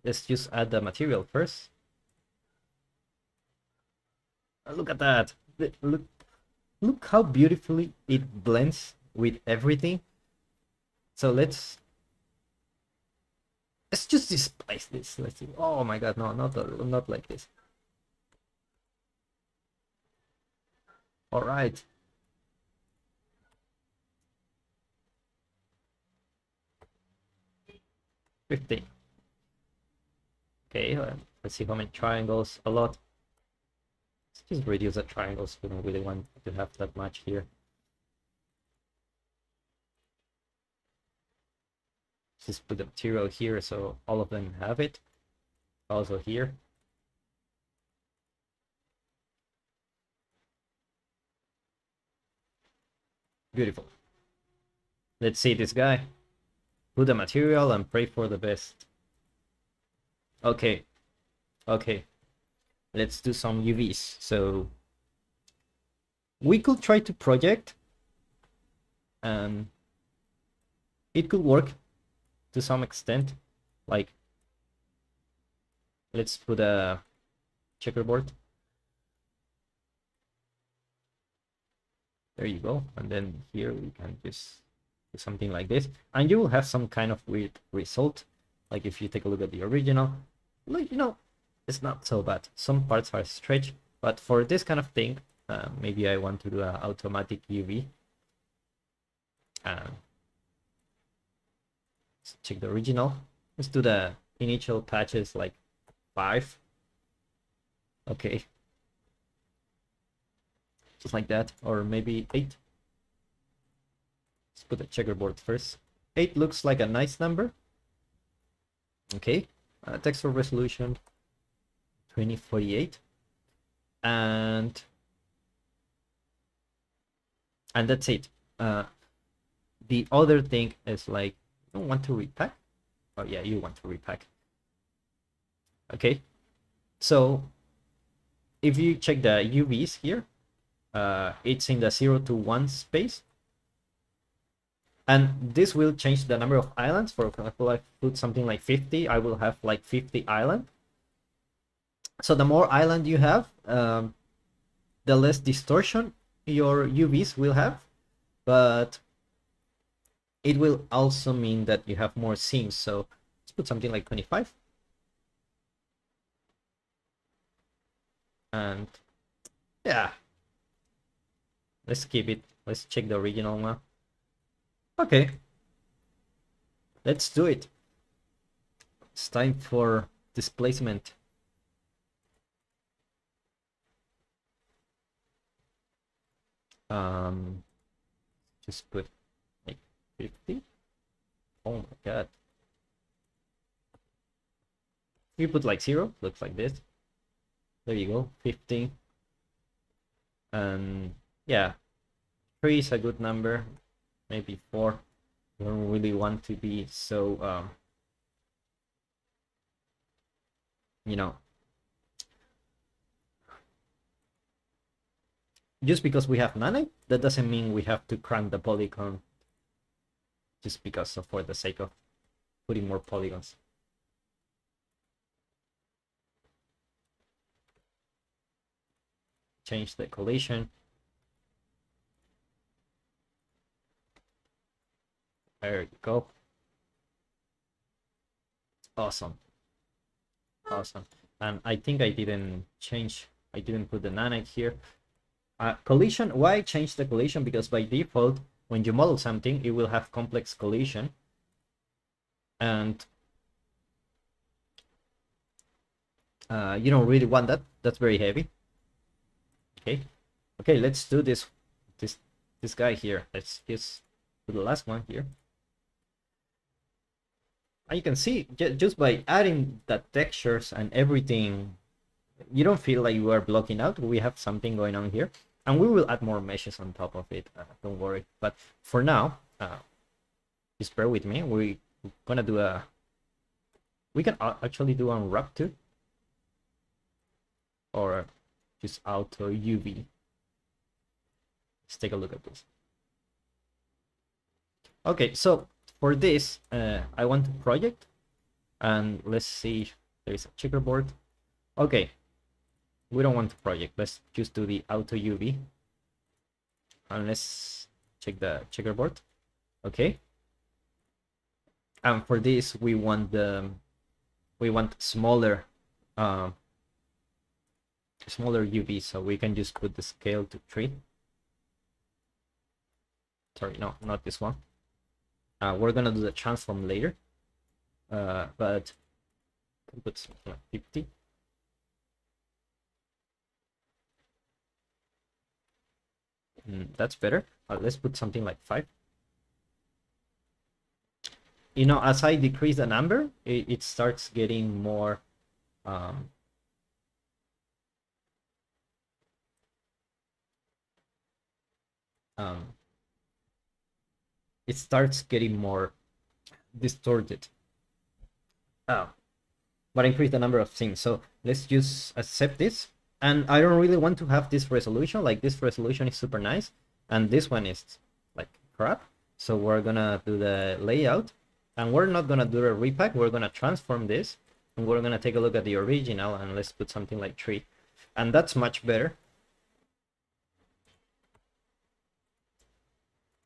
let's just add the material first. Look at that! Look how beautifully it blends with everything. So let's just displace this. Let's see. Oh my god, no, not like this. All right. $15. Okay, let's see how many triangles. A lot. Let's just reduce the triangles. We don't really want to have that much here. Just put the material here so all of them have it. Also here. Beautiful. Let's see this guy. Put the material and pray for the best. Okay. Okay. Let's do some UVs. So we could try to project, and it could work to some extent. Like, let's put a checkerboard. There you go. And then here we can just do something like this, and you will have some kind of weird result. Like if you take a look at the original, like, you know, it's not so bad. Some parts are stretched, but for this kind of thing, maybe I want to do an automatic UV. Let's check the original. Let's do the initial patches like 5. Okay. Just like that, or maybe 8. Let's put the checkerboard first. 8 looks like a nice number. Okay. Texture resolution 2048, and that's it. The other thing is, like, you don't want to repack. Oh yeah, you want to repack. Okay, so if you check the UVs here, it's in the 0 to 1 space, and this will change the number of islands. For example, I put something like 50, I will have like 50 island. So the more island you have, the less distortion your UVs will have, but it will also mean that you have more seams. So let's put something like 25. And yeah, let's keep it. Let's check the original one. Okay, let's do it. It's time for displacement. Just put like 50. Oh my god. If you put like 0, looks like this. There you go, 50. And yeah, 3 is a good number. Maybe 4. You don't really want to be so you know, just because we have nanite, that doesn't mean we have to crank the polygon just because of, for the sake of putting more polygons. Change the collision. There you go. Awesome. Awesome. And I think I didn't put the nanite here. Collision, why change the collision? Because by default, when you model something, it will have complex collision. And you don't really want that. That's very heavy. Okay, let's do this guy here. Let's just do the last one here. And you can see, just by adding the textures and everything, you don't feel like you are blocking out. We have something going on here, and we will add more meshes on top of it. Don't worry. But for now, just bear with me. We're gonna do we can actually do unwrap too, or just auto UV. Let's take a look at this. Okay, so for this, I want to project, and let's see, there is a checkerboard. Okay, we don't want to project. Let's just do the auto UV, and let's check the checkerboard. Okay, and for this we want smaller UV, so we can just put the scale to 3. Sorry, no, not this one. We're gonna do the transform later, but put something like 50. That's better. Let's put something like 5. You know, as I decrease the number, it starts getting more um, um, it starts getting more distorted. Oh, but increase the number of things. So let's just accept this. And I don't really want to have this resolution. Like, this resolution is super nice, and this one is like crap. So we're gonna do the layout, and we're not gonna do a repack. We're gonna transform this, and we're gonna take a look at the original, and let's put something like 3, and that's much better.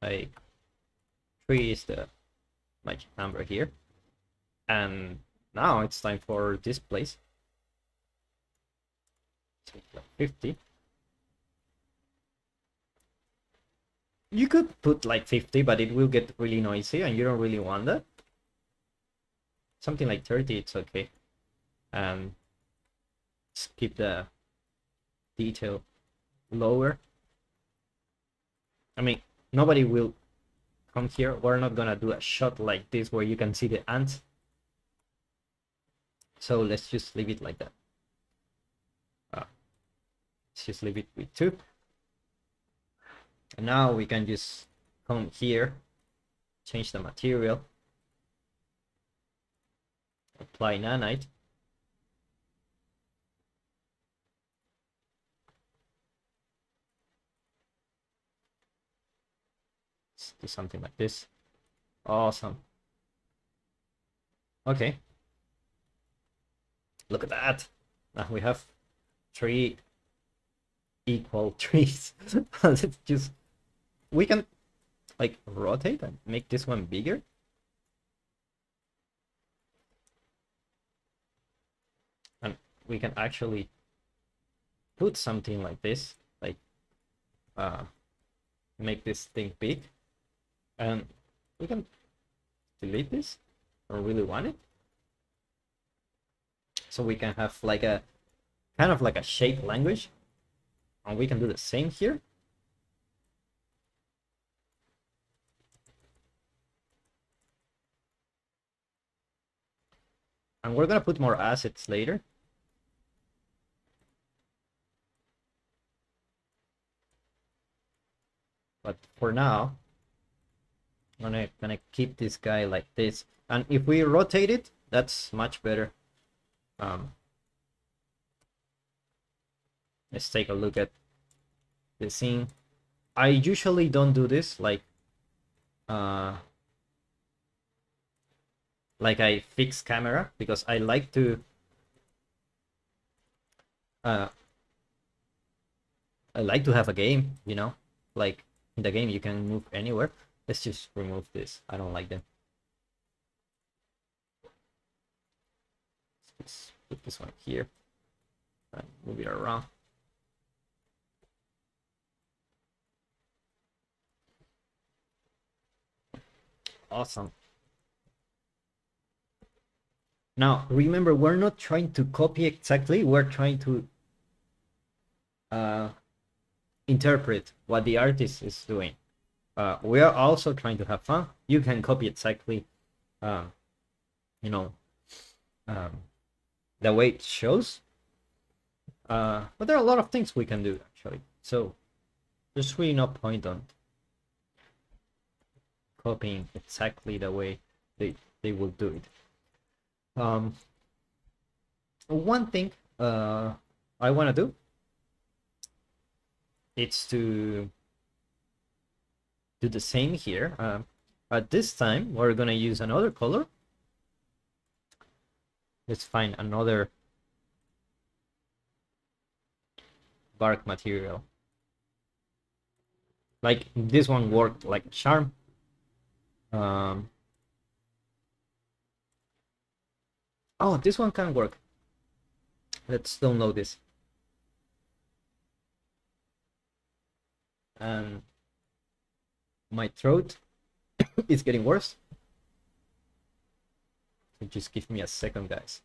Like 3 is the magic number here, and now it's time for this place. Like 50. You could put like 50, but it will get really noisy, and you don't really want that. Something like 30, it's okay. Just keep the detail lower. I mean, nobody will come here. We're not gonna do a shot like this where you can see the ants. So let's just leave it like that. Let's just leave it with 2. And now we can just come here, change the material, apply nanite. Let's do something like this. Awesome. Okay. Look at that. Now we have 3 equal trees. Let's just, we can like rotate and make this one bigger. And we can actually put something like this, like make this thing big, and we can delete this. I don't really want it, so we can have like a kind of like a shape language, and we can do the same here. And we're gonna put more assets later. But for now, I'm gonna keep this guy like this. And if we rotate it, that's much better. Let's take a look at the scene. I usually don't do this, like I fix camera, because I like to have a game, you know, like in the game you can move anywhere. Let's just remove this. I don't like them. Let's put this one here and move it around. Awesome. Now remember, we're not trying to copy exactly, we're trying to interpret what the artist is doing. We are also trying to have fun. You can copy exactly you know, the way it shows, but there are a lot of things we can do actually, so there's really no point on copying exactly the way they will do it. One thing I want to do, it's to do the same here, but this time we're gonna use another color. Let's find another bark material. Like this one worked like a charm. Oh, this one can work. Let's download this. And my throat is getting worse. So just give me a second, guys.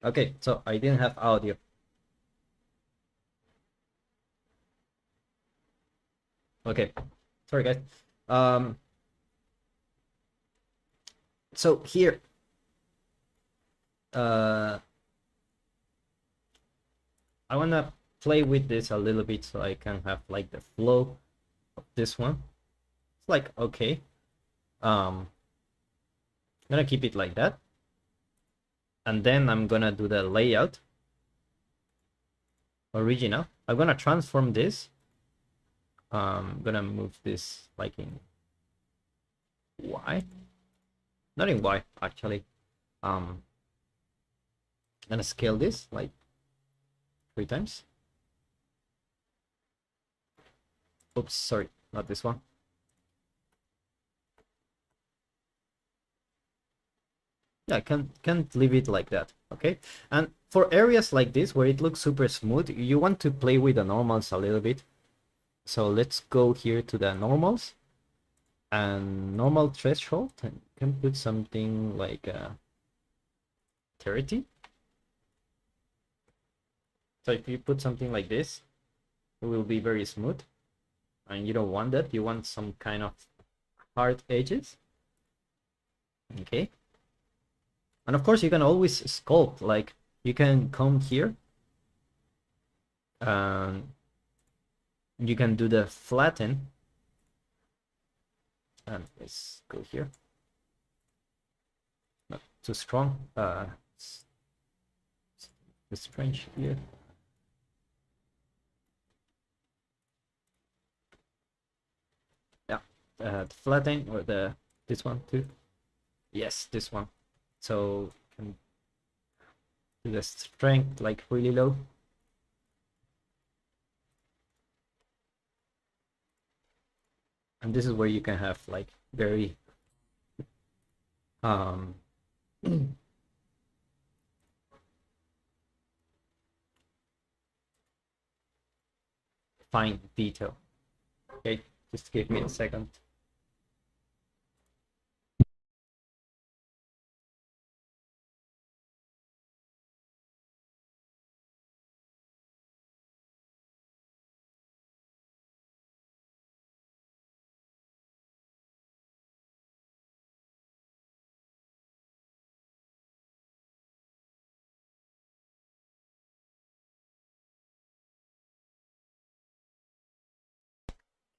Okay, so I didn't have audio. Okay, sorry guys. So here, I wanna play with this a little bit so I can have like the flow of this one. It's like okay. I'm gonna keep it like that, and then I'm gonna do the layout original. I'm gonna transform this. I'm gonna move this like in Y, not in Y actually. I'm gonna scale this like 3 times. Oops, sorry, not this one. Yeah, I can't leave it like that. Okay, and for areas like this where it looks super smooth, you want to play with the normals a little bit. So let's go here to the normals and normal threshold, and can put something like 30. So if you put something like this, it will be very smooth, and you don't want that. You want some kind of hard edges. Okay, and of course you can always sculpt. Like you can come here and you can do the flatten, and let's go here. Not too strong. It's strange here. Yeah, the flatten or this one too. Yes, this one. So can do the strength like really low. And this is where you can have like very fine detail. Okay, just give me a second.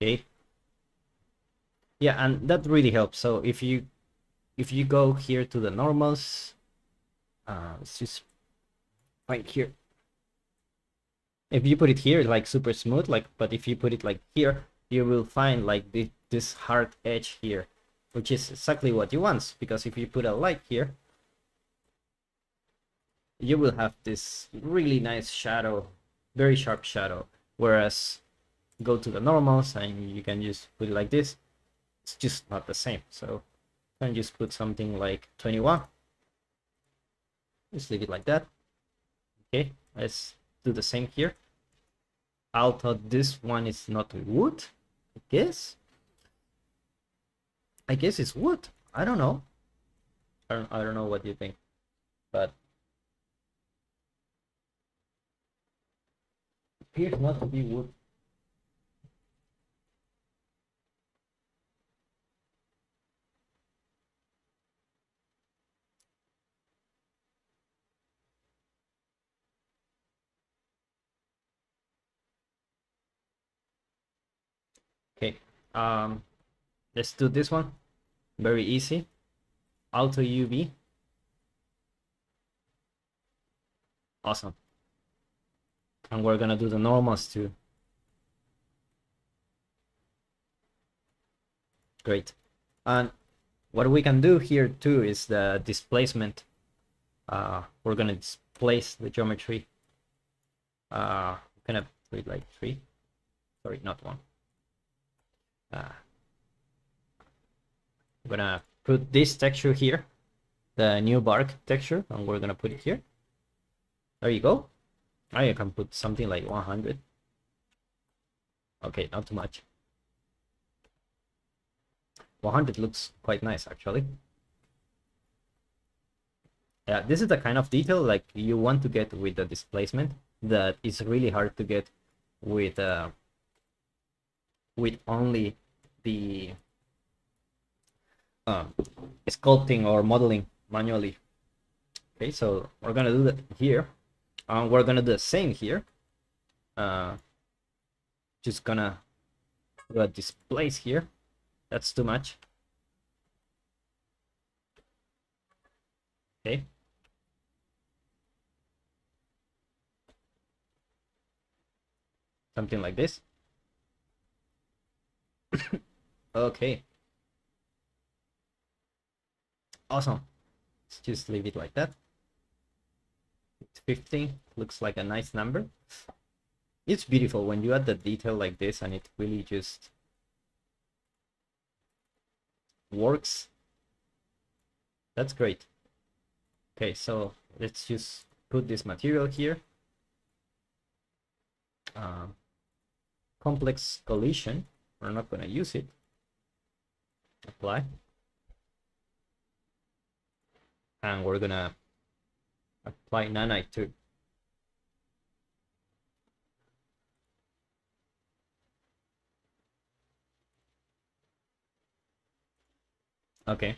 Okay. Yeah, and that really helps. So if you go here to the normals, let's just right here. If you put it here, like super smooth, like, but if you put it like here, you will find like this hard edge here, which is exactly what you want. Because if you put a light here, you will have this really nice shadow, very sharp shadow. Whereas go to the normals and you can just put it like this, it's just not the same. So you can just put something like 21. Just leave it like that. Okay, let's do the same here. Although this one is not wood, I guess. I guess it's wood. I don't know. I don't know what you think, but it appears not to be wood. Okay, let's do this one. Very easy. Auto UV. Awesome. And we're gonna do the normals too. Great. And what we can do here too is the displacement. We're gonna displace the geometry. Gonna do it like 3. Sorry, not 1. I'm gonna put this texture here, the new bark texture, and we're gonna put it here. There you go. I can put something like 100. Okay, not too much. 100 looks quite nice actually. Yeah, this is the kind of detail like you want to get with the displacement that is really hard to get with only the sculpting or modeling manually. Okay, so we're gonna do that here. We're gonna do the same here. Just gonna do a displace here. That's too much. Okay. Something like this. Okay. Awesome. Let's just leave it like that. It's 50. Looks like a nice number. It's beautiful when you add the detail like this and it really just works. That's great. Okay, so let's just put this material here. Complex collision. We're not going to use it. Apply. And we're going to apply nanite too. Okay.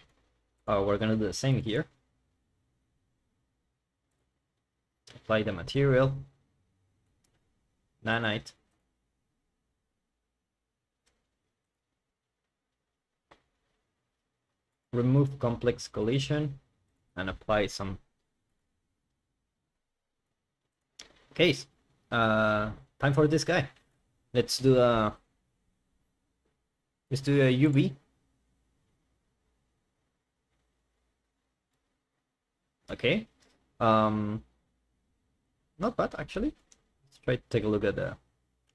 We're going to do the same here. Apply the material. Nanite. Remove complex collision and apply some case. Time for this guy. Let's do a UV. Okay. Not bad actually. Let's try to take a look at the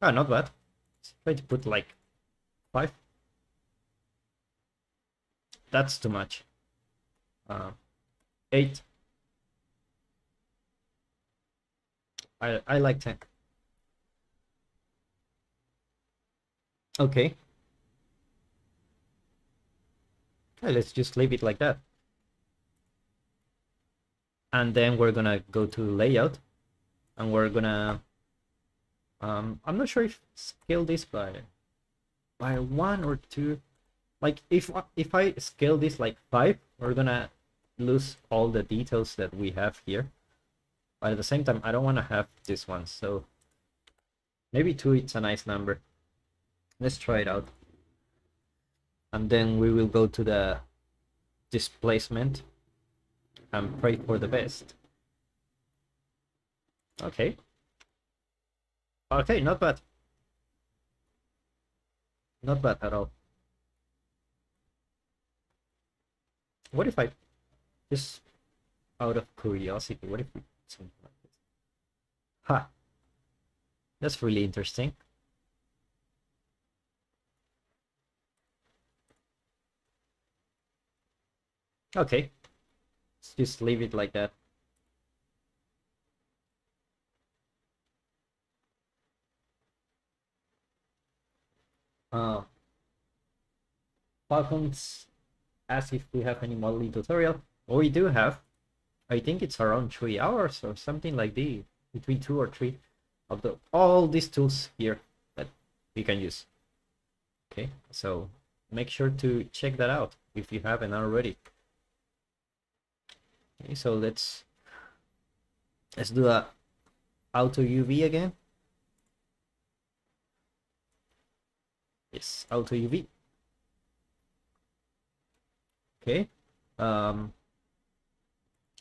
not bad. Let's try to put like 5. That's too much. 8. I like 10. Okay. Okay, let's just leave it like that. And then we're gonna go to layout and we're gonna I'm not sure if scale this by 1 or 2. Like if I scale this like 5, we're gonna lose all the details that we have here. But at the same time, I don't want to have this one, so maybe 2 it's a nice number. Let's try it out. And then we will go to the displacement and pray for the best. Okay. Okay, not bad. Not bad at all. What if I, just out of curiosity, what if we something like this? Ha! That's really interesting. Okay. Let's just leave it like that. Falcons ask if we have any modeling tutorial. Oh, we do have. I think it's around 3 hours or something like the between 2 or 3 of all these tools here that we can use. Okay, so make sure to check that out if you haven't already. Okay, so let's do a auto UV again. Yes, auto UV. Okay,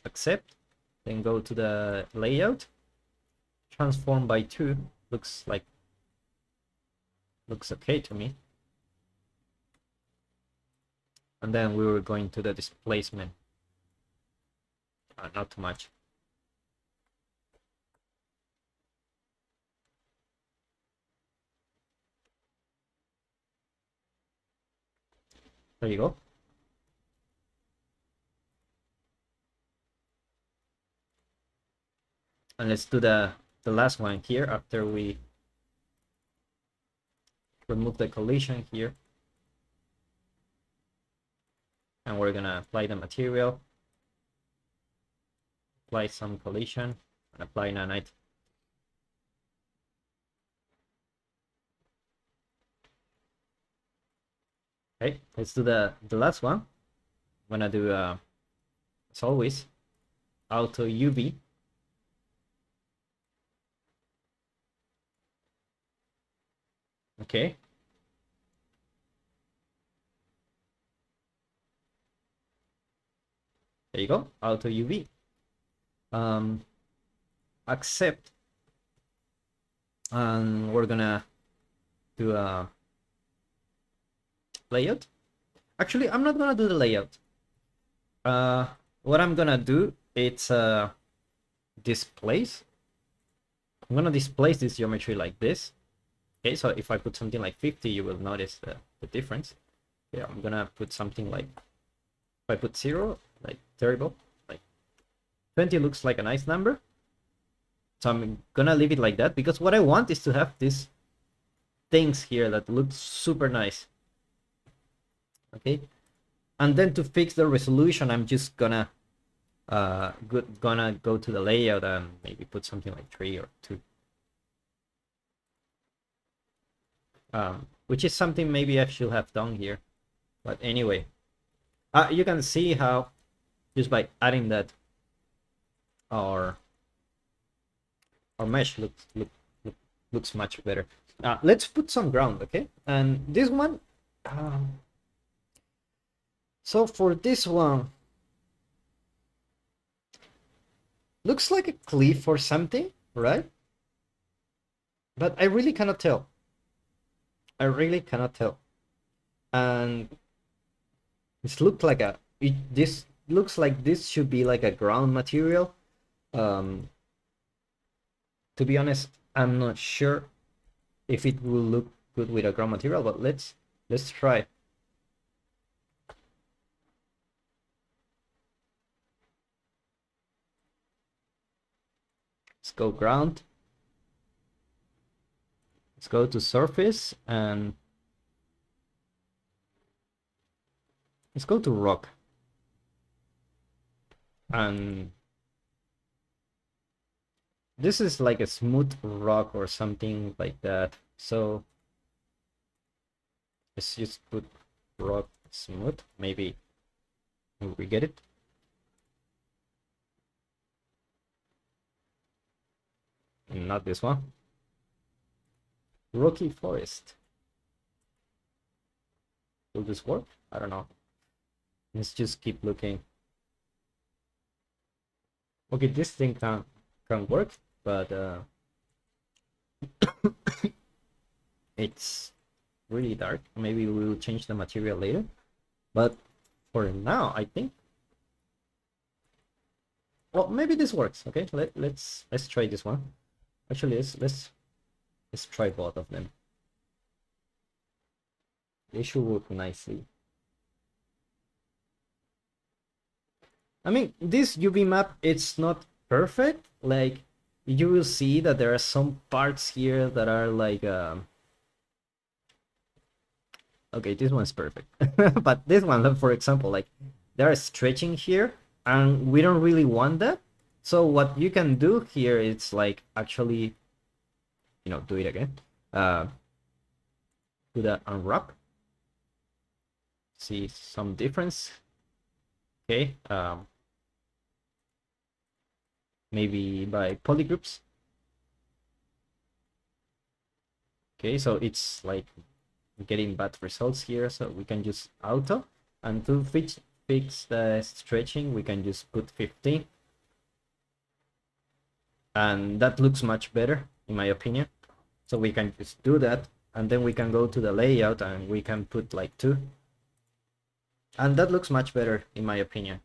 accept, then go to the layout, transform by 2, looks okay to me. And then we were going to the displacement. Not too much. There you go. And let's do the last one here after we remove the collision here. And we're gonna apply the material. apply some collision and apply nanite. Okay, let's do the last one. I'm gonna do as always auto UV. Okay. There you go, auto UV. Accept, and we're gonna do a layout. Actually, I'm not gonna do the layout. What I'm gonna do, it's displace. I'm gonna displace this geometry like this. Okay, so if I put something like 50, you will notice the difference. Yeah, I'm gonna put something like, if I put 0, like terrible, like 20 looks like a nice number. So I'm gonna leave it like that, because what I want is to have these things here that look super nice. Okay, and then to fix the resolution, I'm just gonna go to the layout and maybe put something like 3 or 2. Which is something maybe I should have done here, but anyway, you can see how just by adding that our mesh looks much better. Let's put some ground, okay? And this one, so for this one, looks like a cliff or something, right? But I really cannot tell. I really cannot tell. And this looks like this looks like this should be like a ground material. To be honest, I'm not sure if it will look good with a ground material, but let's try. Let's go ground. Let's go to surface and let's go to rock. And this is like a smooth rock or something like that. So let's just put rock smooth. Maybe we get it. Not this one. Rocky forest. Will this work? I don't know. Let's just keep looking. Okay, this thing can work, but it's really dark. Maybe we will change the material later, but for now, I think, well, maybe this works. Okay, let's try this one. Actually, let's try both of them. They should work nicely. I mean, this UV map, it's not perfect. Like, you will see that there are some parts here that are like okay, this one's perfect. But this one, for example, like there are stretching here and we don't really want that. So what you can do here is like actually, you know, do it again. Do the unwrap. See some difference. Okay. Maybe by polygroups. Okay, so it's like getting bad results here, so we can just auto, and to fix the stretching we can just put 15, and that looks much better in my opinion. So we can just do that, and then we can go to the layout and we can put like 2, and that looks much better in my opinion.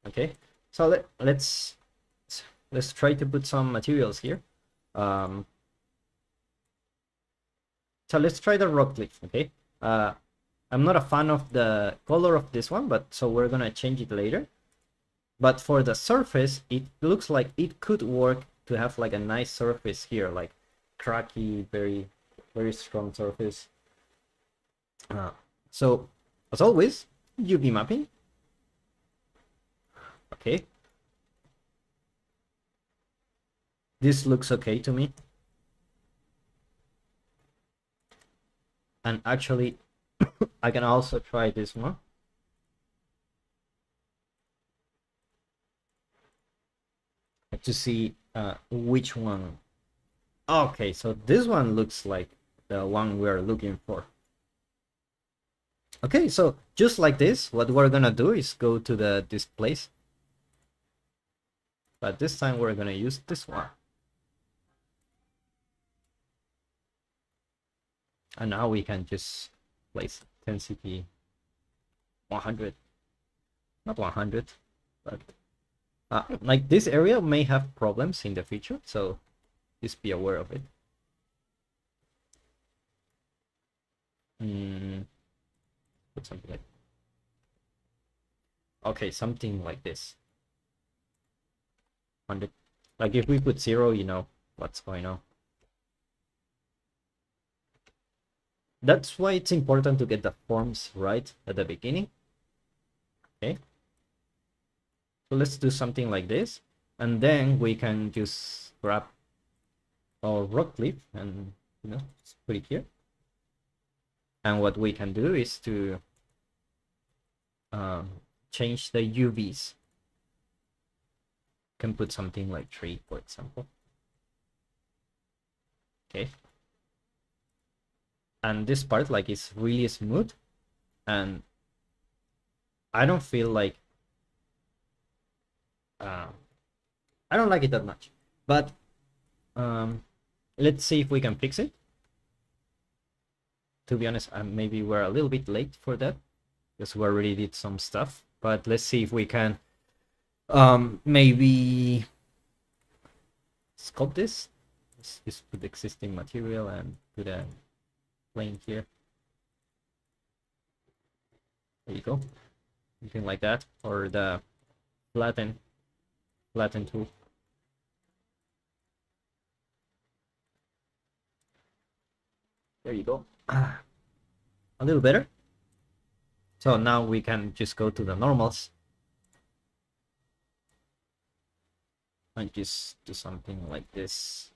Okay, so let's try to put some materials here. So let's try the rock cliff. Okay, I'm not a fan of the color of this one, but so we're gonna change it later. But for the surface, it looks like it could work to have like a nice surface here, like cracky, very strong surface. So as always, UV mapping. Okay, This looks okay to me. And actually, I can also try this one. To see which one. Okay, so this one looks like the one we're looking for. Okay, so just like this, what we're gonna do is go to the displace. But this time we're gonna use this one. And now we can just place intensity 100. Not 100, but like this area may have problems in the future, so just be aware of it. Put something like, okay, something like this. 100. Like if we put 0, you know what's going on. That's why it's important to get the forms right at the beginning. Okay. So let's do something like this, and then we can just grab our rock clip and, you know, just put it here. And what we can do is to change the UVs. Can put something like 3, for example. Okay. And this part, like, is really smooth, and I don't feel like I don't like it that much. But let's see if we can fix it. To be honest, maybe we're a little bit late for that because we already did some stuff. But let's see if we can maybe sculpt this. Let's just put the existing material and put a plane here. There you go. Something like that. Or the flatten tool. There you go. A little better. So now we can just go to the normals and just do something like this.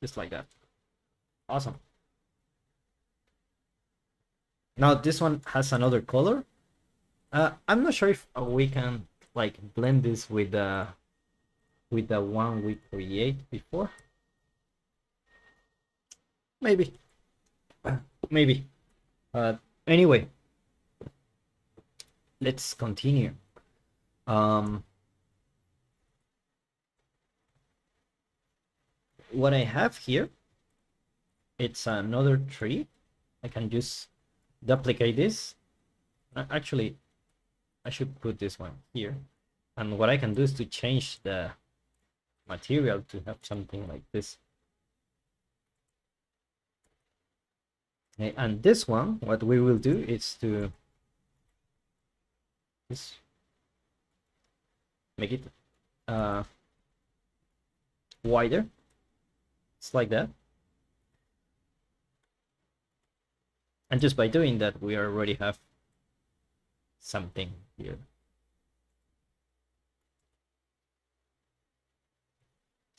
Just like that. Awesome. Now this one has another color. I'm not sure if we can like blend this with the one we create before. Maybe. Maybe. Anyway, let's continue. What I have here, it's another tree. I can just duplicate this. Actually, I should put this one here. And what I can do is to change the material to have something like this. Okay, and this one, what we will do is to just make it wider. It's like that. And just by doing that, we already have something here.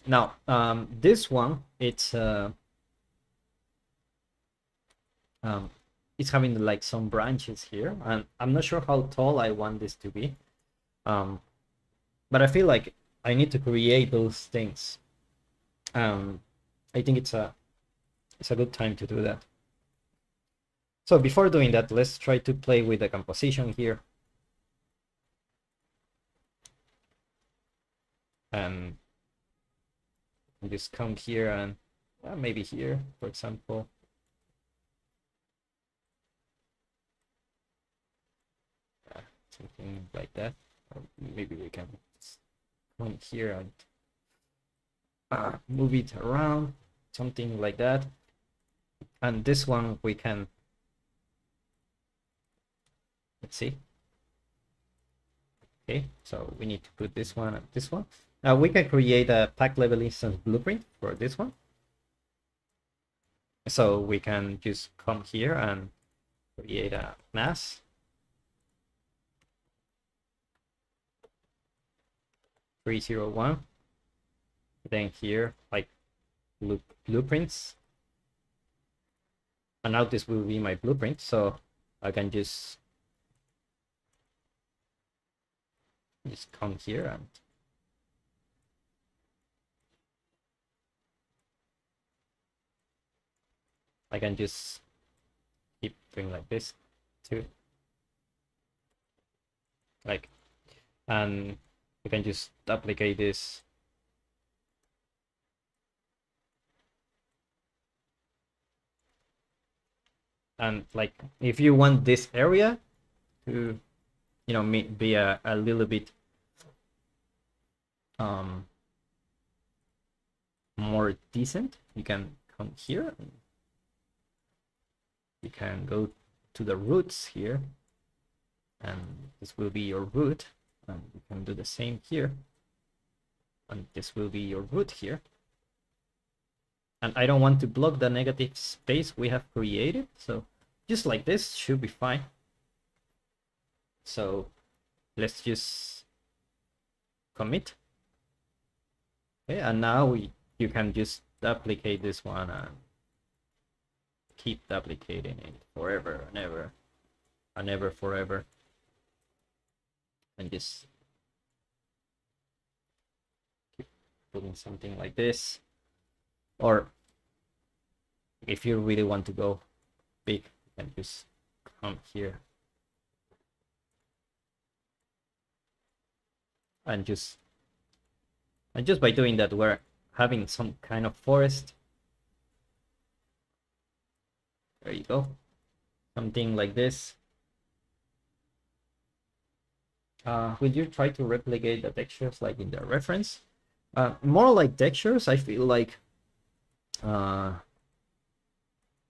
Now, this one, it's having like some branches here, and I'm not sure how tall I want this to be. But I feel like I need to create those things. I think it's a good time to do that. So before doing that, let's try to play with the composition here. And just come here and maybe here, for example. Something like that. Or maybe we can come here and move it around, something like that. And this one we can, let's see. Okay, so we need to put this one and this one. Now we can create a pack level instance blueprint for this one. So we can just come here and create a mass. 301. Then here, like blueprints. And now this will be my blueprint, so I can just come here and I can just keep doing like this too. Like, and you can just duplicate this. And like, if you want this area to, you know, be a little bit more decent, you can come here and you can go to the roots here, and this will be your root, and you can do the same here, and this will be your root here. And I don't want to block the negative space we have created, so just like this should be fine. So let's just commit. Okay, and now you can just duplicate this one and keep duplicating it forever and ever and ever forever, and just keep putting something like this. Or if you really want to go big, you can just come here and just by doing that, we're having some kind of forest. There you go, something like this. Will you try to replicate the textures like in the reference? More like textures, I feel like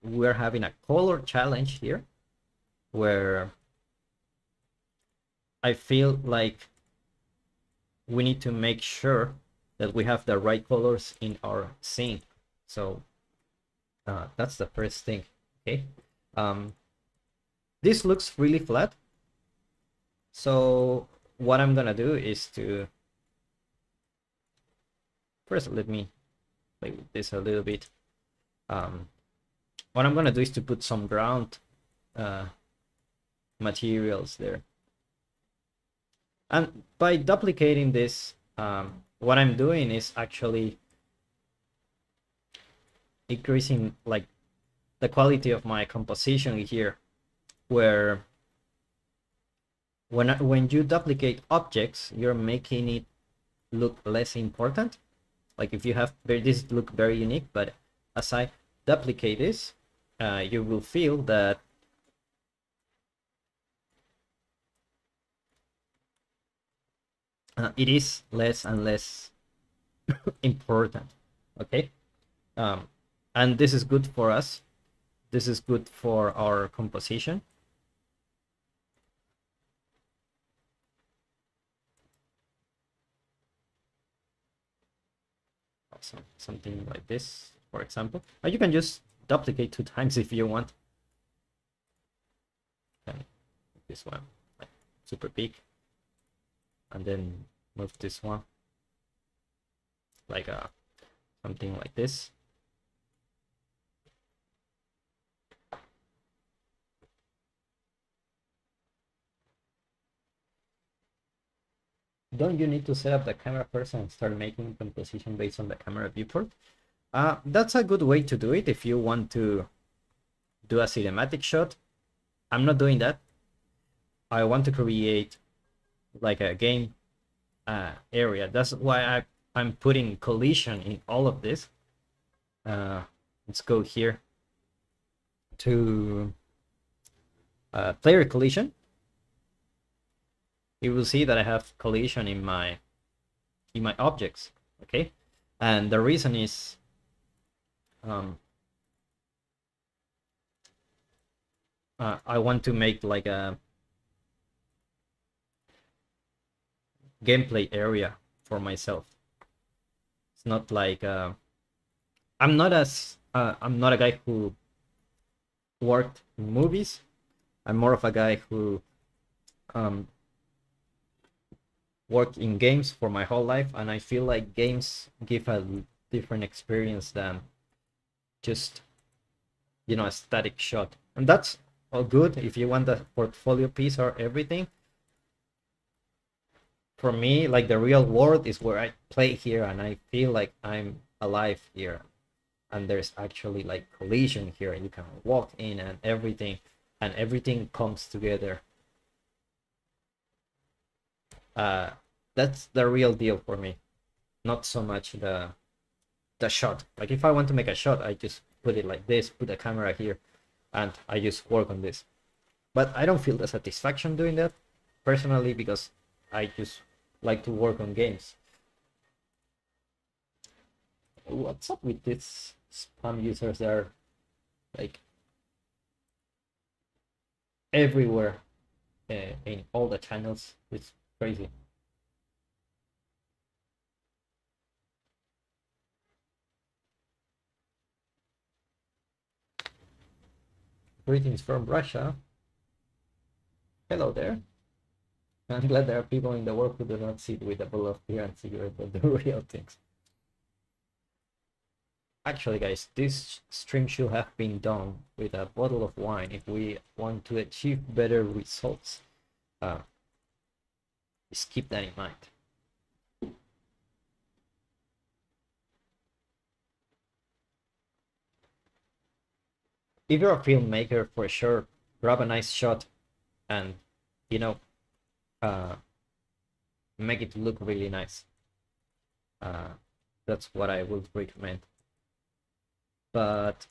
we're having a color challenge here, where I feel like we need to make sure that we have the right colors in our scene. So that's the first thing. Okay, this looks really flat, so what I'm gonna do is to first let me play with this a little bit. What I'm gonna do is to put some ground materials there, and by duplicating this, what I'm doing is actually increasing like the quality of my composition here, where when you duplicate objects, you're making it look less important. Like if you have this look very unique, but as I duplicate this, you will feel that it is less and less important. Okay, and this is good for us. This is good for our composition. Something like this, for example. Or you can just duplicate 2 times if you want. Okay, this one like super big, and then move this one like something like this. Don't you need to set up the camera first and start making composition based on the camera viewport? That's a good way to do it if you want to do a cinematic shot. I'm not doing that. I want to create like a game area. That's why I'm putting collision in all of this. Let's go here to player collision. You will see that I have collision in my objects. Okay, and the reason is I want to make like a gameplay area for myself. It's not like I'm not a guy who worked in movies. I'm more of a guy who worked in games for my whole life, and I feel like games give a different experience than just, you know, a static shot. And that's all good if you want a portfolio piece or everything. For me, like, the real world is where I play here and I feel like I'm alive here. And there's actually like collision here, and you can walk in and everything comes together. That's the real deal for me, not so much the shot. Like, if I want to make a shot, I just put it like this, put the camera here, and I just work on this. But I don't feel the satisfaction doing that personally, because I just like to work on games. What's up with these spam users that are like everywhere, in all the channels? It's crazy. Greetings from Russia. Hello there. I'm glad there are people in the world who do not sit with a bowl of beer and cigarette, but do real things. Actually, guys, this stream should have been done with a bottle of wine if we want to achieve better results. Just keep that in mind. If you're a filmmaker, for sure, grab a nice shot and, you know, make it look really nice. That's what I would recommend. But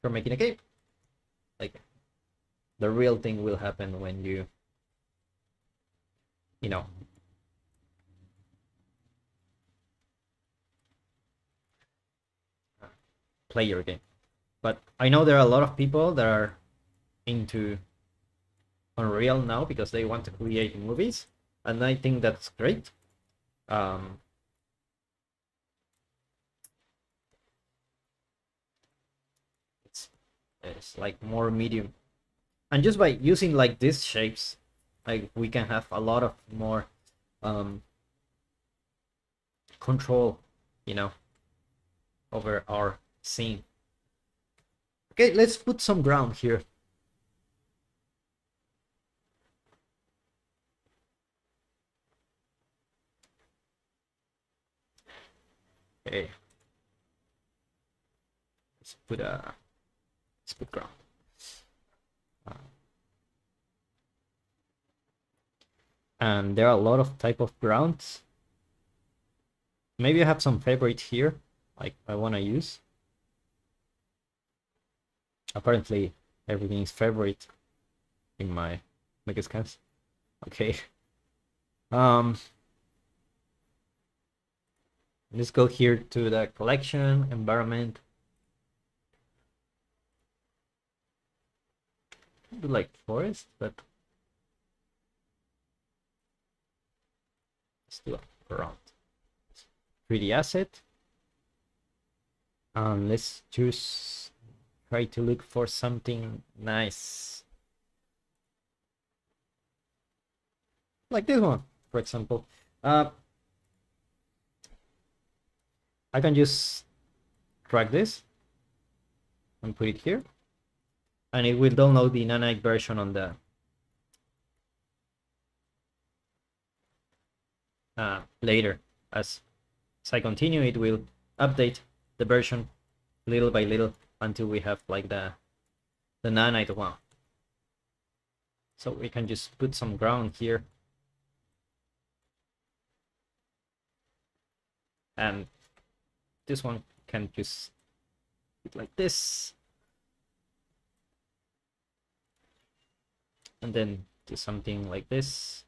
for making a game, like, the real thing will happen when you know, play your game. But I know there are a lot of people that are into Unreal now because they want to create movies, and I think that's great. It's like more medium, and just by using like these shapes, like, we can have a lot of more control, you know, over our scene. Okay, let's put some ground here. Okay, let's put ground. And there are a lot of type of grounds. Maybe I have some favorite here, like I want to use. Apparently everything is favorite in my Megascans. Okay. Let's go here to the collection, environment. Do like forest, but let's do a ground. 3D asset. Let's choose, try to look for something nice. Like this one, for example. I can just drag this and put it here, and it will download the Nanite version on the later. As I continue, it will update the version little by little until we have like the Nanite one. So we can just put some ground here, and this one can just put like this, and then do something like this,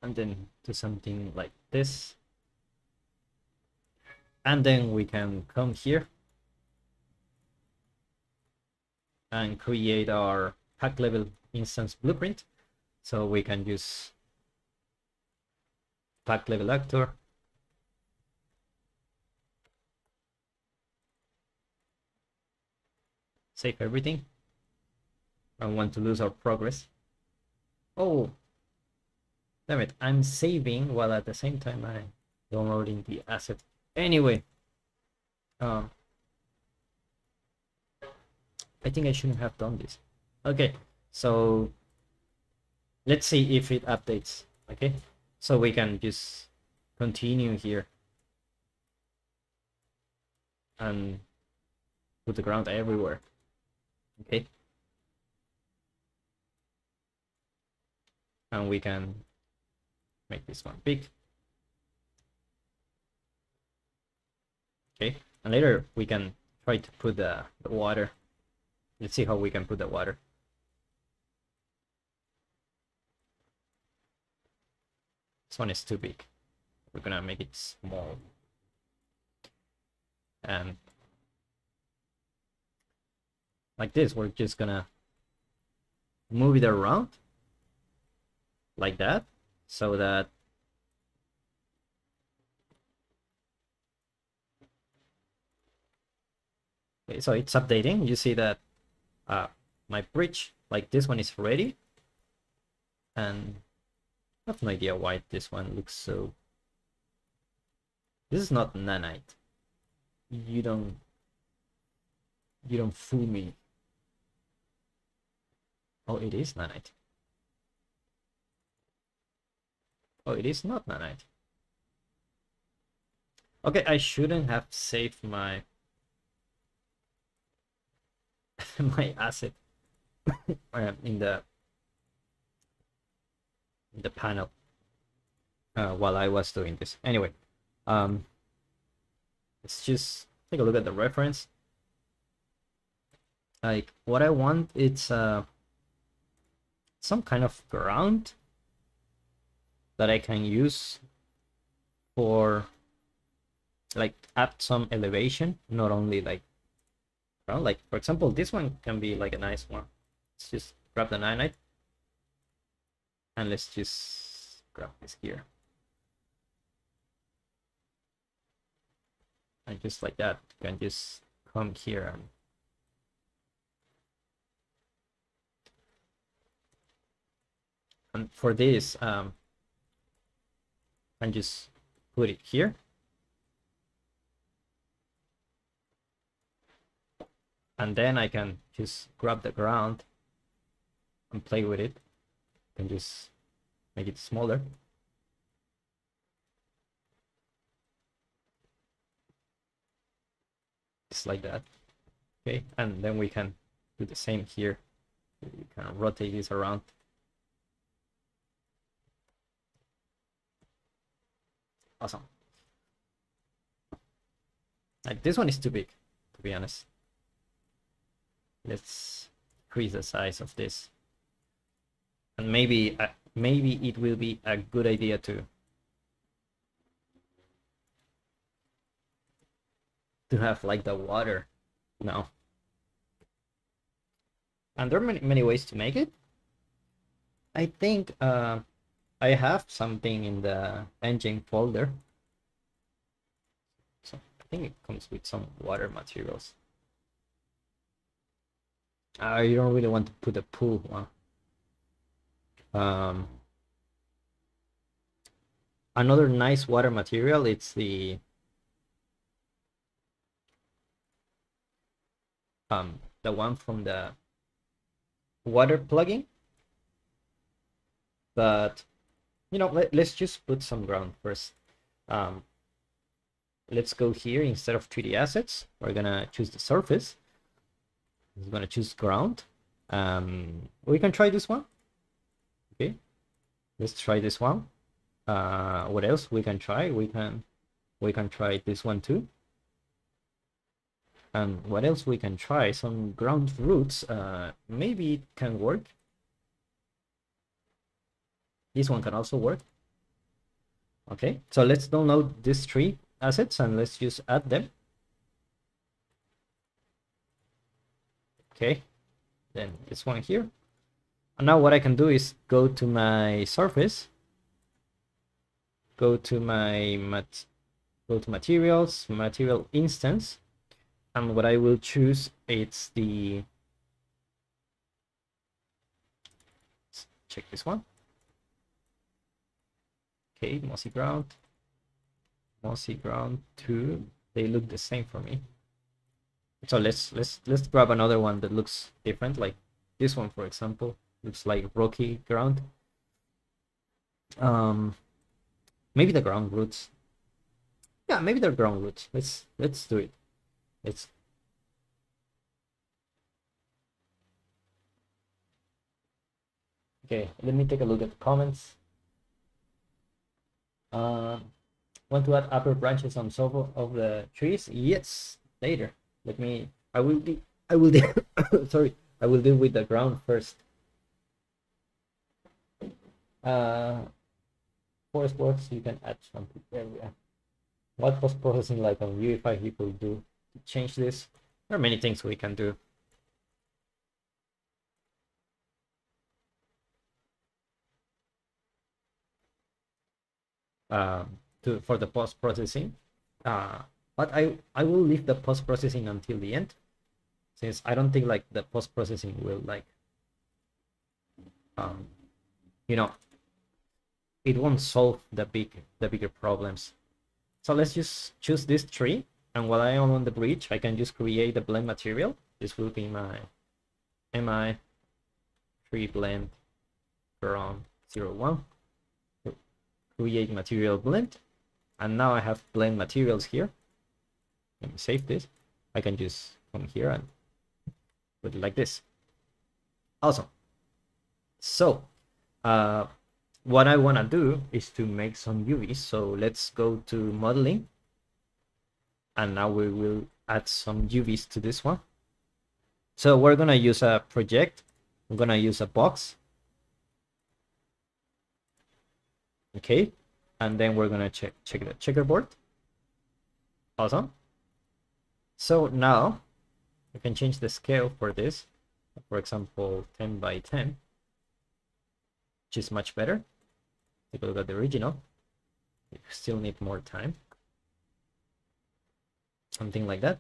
and then do something like this, and then we can come here and create our hack level instance blueprint. So we can use pack level actor, save everything, I don't want to lose our progress. Oh, damn it, I'm saving while at the same time I'm downloading the asset. Anyway, I think I shouldn't have done this. Okay, so let's see if it updates. Okay, so we can just continue here and put the ground everywhere. Okay, and we can make this one big. Okay, and later we can try to put the water. Let's see how we can put the water. This one is too big. We're gonna make it small. And like this, we're just gonna move it around like that, so that okay, so it's updating. You see that my bridge, like this one, is ready, and I have no idea why this one looks so. This is not nanite. You don't fool me. Oh, it is nanite. Oh, it is not nanite. Okay, I shouldn't have saved my my asset in the panel while I was doing this. Anyway, let's just take a look at the reference. Like what I want, it's some kind of ground that I can use for like add some elevation, not only like ground. Like for example, this one can be like a nice one. Let's just grab the nanite and let's just grab this here. And just like that, you can just come here and for this, and just put it here. And then I can just grab the ground and play with it and just make it smaller. Just like that. Okay, and then we can do the same here. We can rotate this around. Awesome. Like this one is too big, to be honest. Let's increase the size of this, and maybe it will be a good idea to have like the water now. And there are many ways to make it. I think I have something in the engine folder, so I think it comes with some water materials. You don't really want to put a pool one. Another nice water material, it's the one from the water plugin. But you know, let's just put some ground first. Let's go here. Instead of 3D assets, we're gonna choose the surface. I'm gonna choose ground. We can try this one. Okay, let's try this one. What else we can try? We can try this one too. And what else we can try? Some ground roots. Maybe it can work. This one can also work. Okay, so let's download these 3 assets and let's just add them. Okay, then this one here. And now what I can do is go to my surface, go to my materials, material instance, and what I will choose, it's the check this one. Okay, mossy ground 2. They look the same for me. So let's grab another one that looks different, like this one, for example. Looks like rocky ground. Maybe the ground roots. Yeah, maybe they're ground roots. Let's do it. Okay, let me take a look at the comments. Want to add upper branches on top of the trees? Yes, later. I will do sorry, I will deal with the ground first. Forest works, you can add something area. What post-processing like on UI5 people do to change this? There are many things we can do. For the post-processing, but I will leave the post-processing until the end, since I don't think like the post-processing will like you know, it won't solve the bigger problems. So let's just choose this tree, and while I am on the bridge, I can just create the blend material. This will be my mi tree blend from 01. Create material blend, and now I have blend materials here. Let me save this. I can just come here and put it like this. Awesome. So what I want to do is to make some UVs. So let's go to modeling, and now we will add some UVs to this one. So we're gonna use a project. I'm gonna use a box. Okay, and then we're gonna check the checkerboard. Awesome. So now we can change the scale for this, for example 10 by 10, which is much better. Take a look at the original. You still need more time, something like that.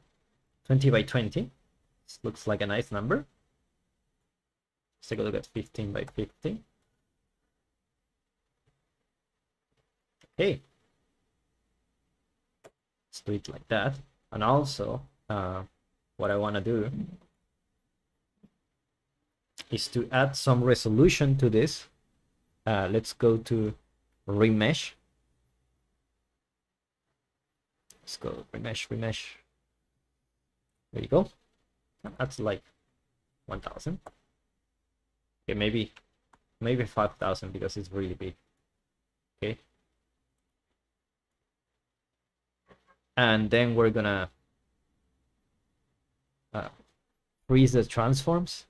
20 by 20. This looks like a nice number. Let's take a look at 15 by 50. Okay, let's do it like that. And also what I want to do is to add some resolution to this. Let's go to Remesh. Let's go Remesh. There you go. That's like 1000. Okay, maybe 5000 because it's really big. Okay, and then we're gonna freeze the transforms.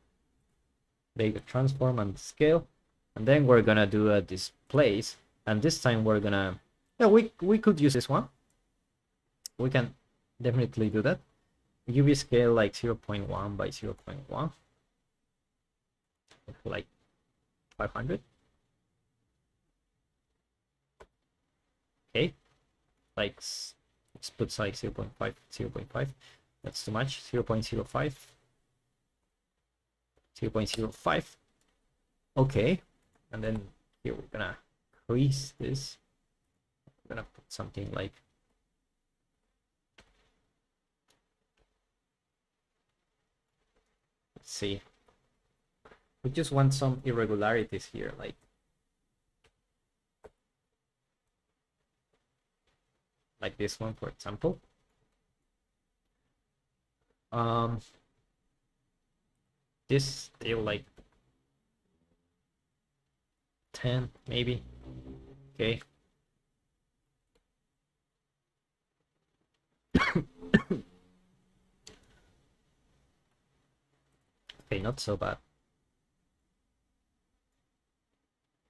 They transform and scale, and then we're gonna do a displace, and this time we're gonna, yeah, we could use this one. We can definitely do that. UV scale like 0.1 by 0.1, like 500. Okay, like let's put like 0.5. That's too much. 0.05. 0.05. Okay, and then here we're gonna increase this. We're gonna put something like, let's see, we just want some irregularities here, like this one, for example. This still like 10 maybe. Okay. Okay, not so bad.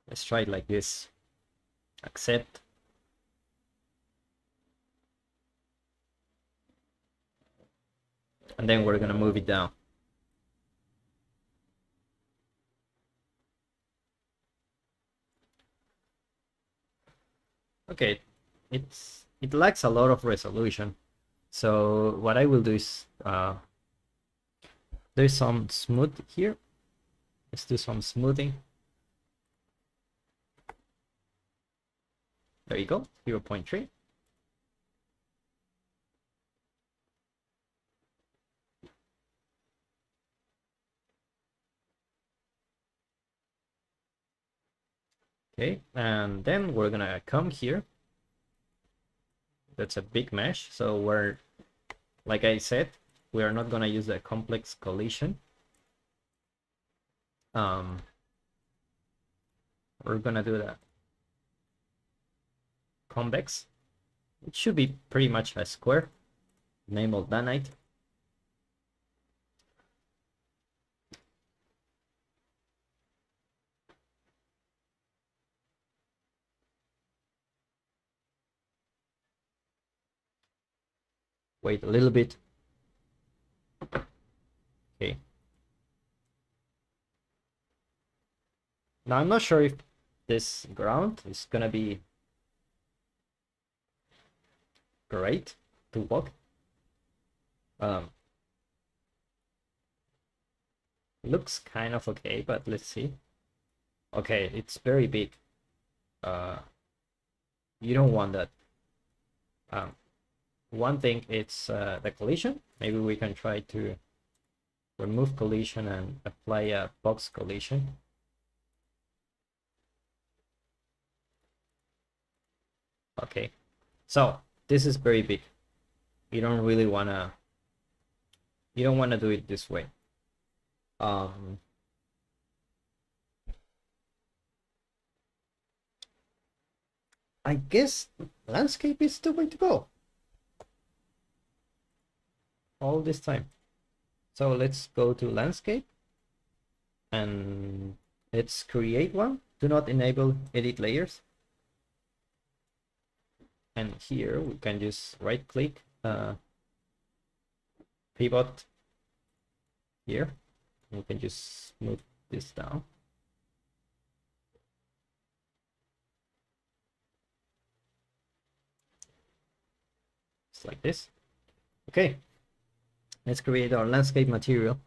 Let's try it like this. Accept. And then we're gonna move it down. Okay, it lacks a lot of resolution. So what I will do is there's some smooth here. Let's do some smoothing. There you go, 0.3. Okay, and then we're gonna come here. That's a big mesh, so we're, like I said, we are not gonna use the complex collision. We're gonna do that convex. It should be pretty much a square. Enable Danite. Wait a little bit. Okay. Now I'm not sure if this ground is gonna be great to walk. Looks kind of okay, but let's see. Okay, it's very big. You don't want that. One thing, it's the collision. Maybe we can try to remove collision and apply a box collision. Okay, so this is very big. You don't really wanna do it this way. I guess landscape is the way to go all this time. So let's go to landscape and let's create one. Do not enable edit layers. And here we can just right click, pivot here. We can just move this down. Just like this. Okay, let's create our landscape material.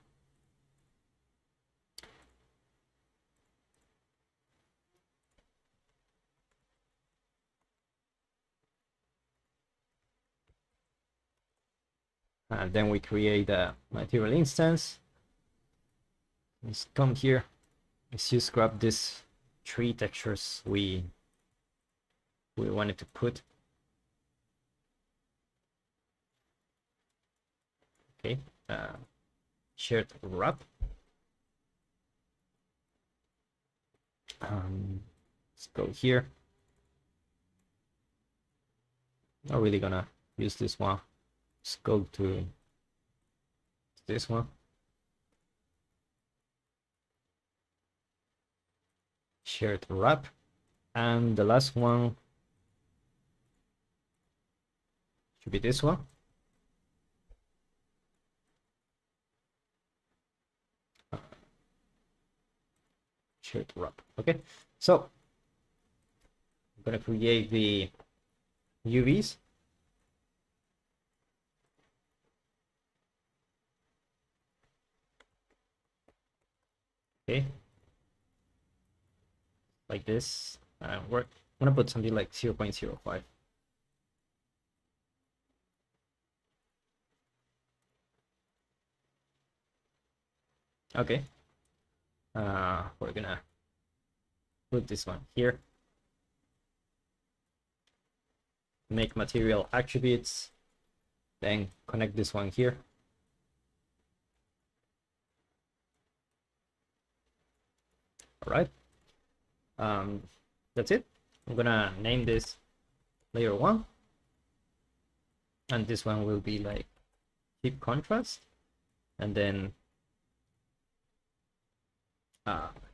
And then we create a material instance. Let's come here. Let's just grab this three textures we wanted to put. Okay, shared wrap. Let's go here. Not really gonna use this one. Let's go to this one. Shared wrap. And the last one should be this one. Shared wrap. Okay, so I'm gonna create the UVs. Okay, like this. I'm gonna put something like 0.05. Okay, we're gonna put this one here. Make material attributes, then connect this one here. All right, that's it. I'm gonna name this layer 1, and this one will be like keep contrast, and then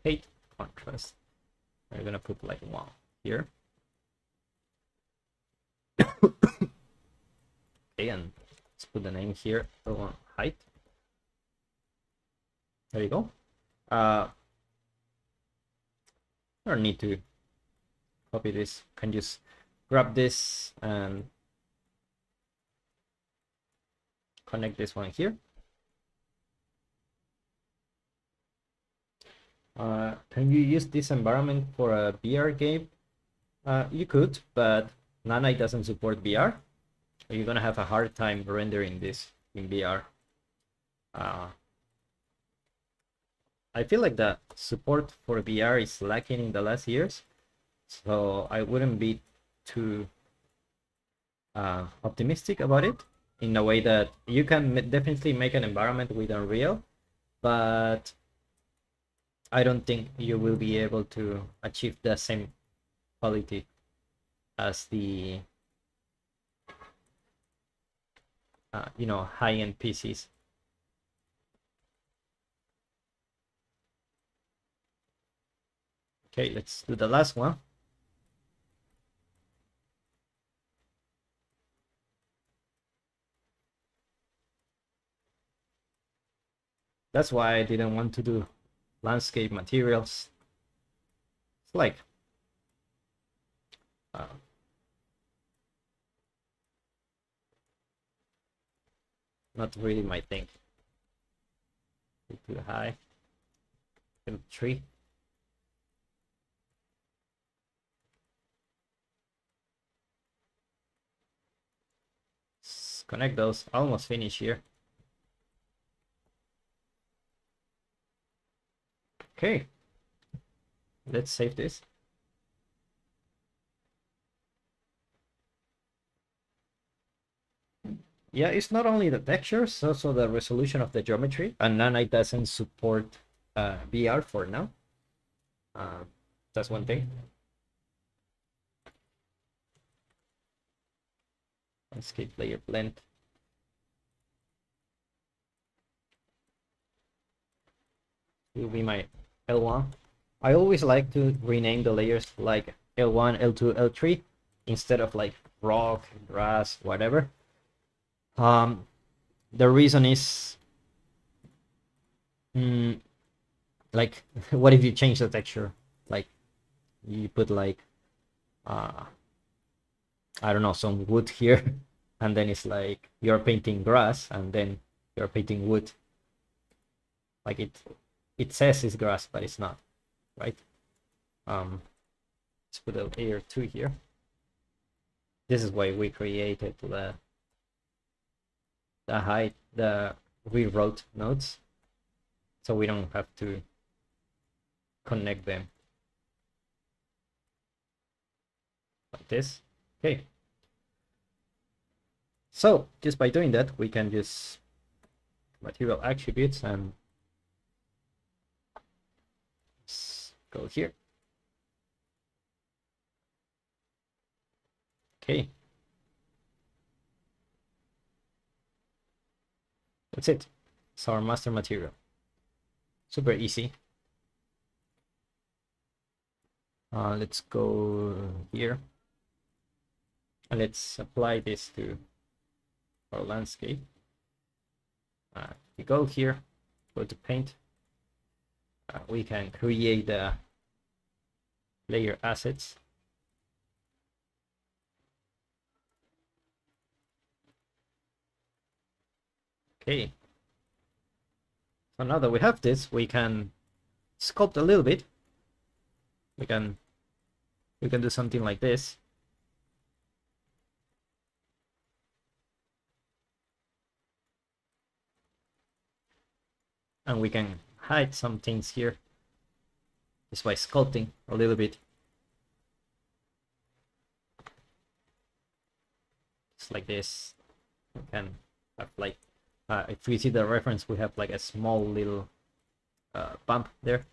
hate contrast. We're gonna put like 1 here. Okay, and let's put the name here. So height. There you go. I don't need to copy this. Can just grab this and connect this one here. Can you use this environment for a VR game? You could, but Nanite doesn't support VR. You're gonna have a hard time rendering this in VR. I feel like the support for VR is lacking in the last years, so I wouldn't be too optimistic about it, in a way that you can definitely make an environment with Unreal, but I don't think you will be able to achieve the same quality as the high-end PCs. Okay, let's do the last one. That's why I didn't want to do landscape materials. It's like not really my thing. Too high. Tree. Let's connect those. Almost finished here. Okay. Let's save this. Yeah, it's not only the textures, also the resolution of the geometry. And Nanite doesn't support VR for now. That's one thing. Landscape layer blend. Will be my L1. I always like to rename the layers like L1, L2, L3 instead of like rock, grass, whatever. The reason is like what if you change the texture? Like you put like I don't know, some wood here, and then it's like you're painting grass and then you're painting wood. Like it says it's grass, but it's not, right? Let's put a layer 2 here. This is why we created the rewrote nodes, so we don't have to connect them like this. Okay, so just by doing that, we can just material attributes and go here. Okay, that's it. It's our master material. Super easy. Let's go here and let's apply this to our landscape. We go here, go to paint. We can create the layer assets. Okay. So now that we have this, we can sculpt a little bit. We can do something like this. And we can hide some things here just by sculpting a little bit. Just like this. We can have like, if we see the reference, we have like a small little bump there.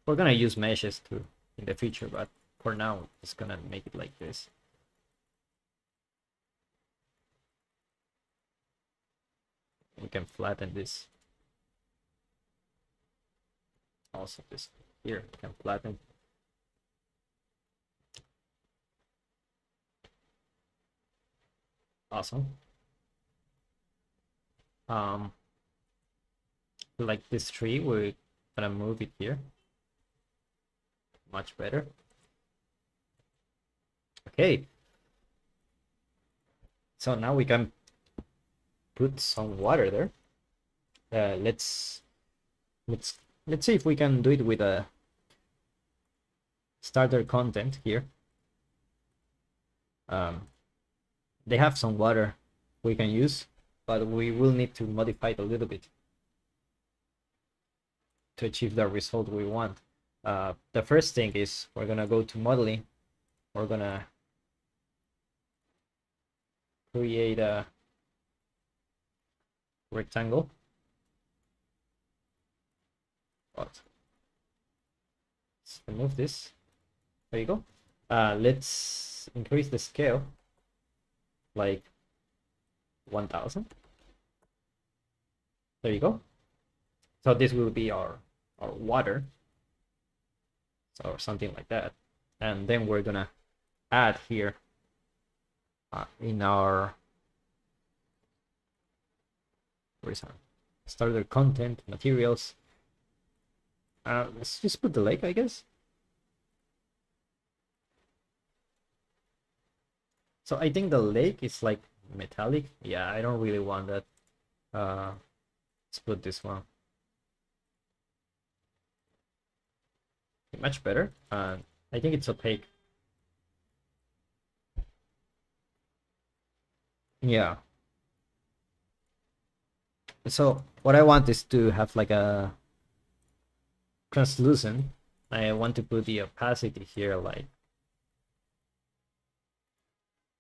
We're gonna use meshes too in the future, but for now, it's gonna make it like this. We can flatten this. Also, this here can flatten. Awesome. Like this tree, we're gonna move it here. Much better. Okay. So now we can put some water there. Let's see if we can do it with a starter content here. They have some water we can use, but we will need to modify it a little bit to achieve the result we want. The first thing is we're gonna go to modeling. We're gonna create a rectangle. Let's remove this. There you go. Let's increase the scale like 1000. There you go. So this will be our water, or something like that. And then we're gonna add here in our starter content materials. Let's just put the lake, I guess. So I think the lake is like metallic. Yeah, I don't really want that. Let's put this one. Much better. I think it's opaque. Yeah. So what I want is to have like a translucent. I want to put the opacity here like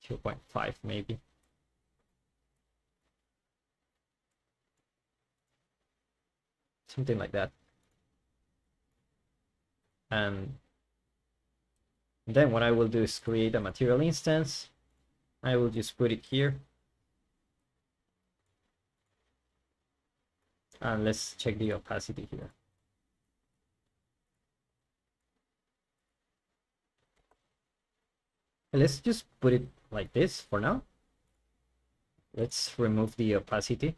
2.5 maybe. Something like that. And then what I will do is create a material instance. I will just put it here. And let's check the opacity here. Let's just put it like this for now. Let's remove the opacity.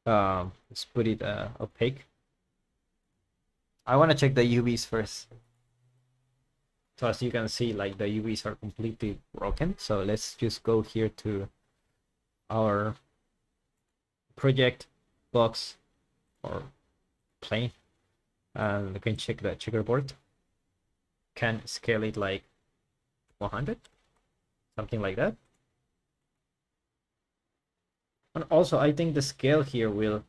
Let's put it opaque. I want to check the UVs first. So as you can see, like the UVs are completely broken. So let's just go here to our project box or plane, and we can check the checkerboard. Can scale it like 100, something like that. And also, I think the scale here will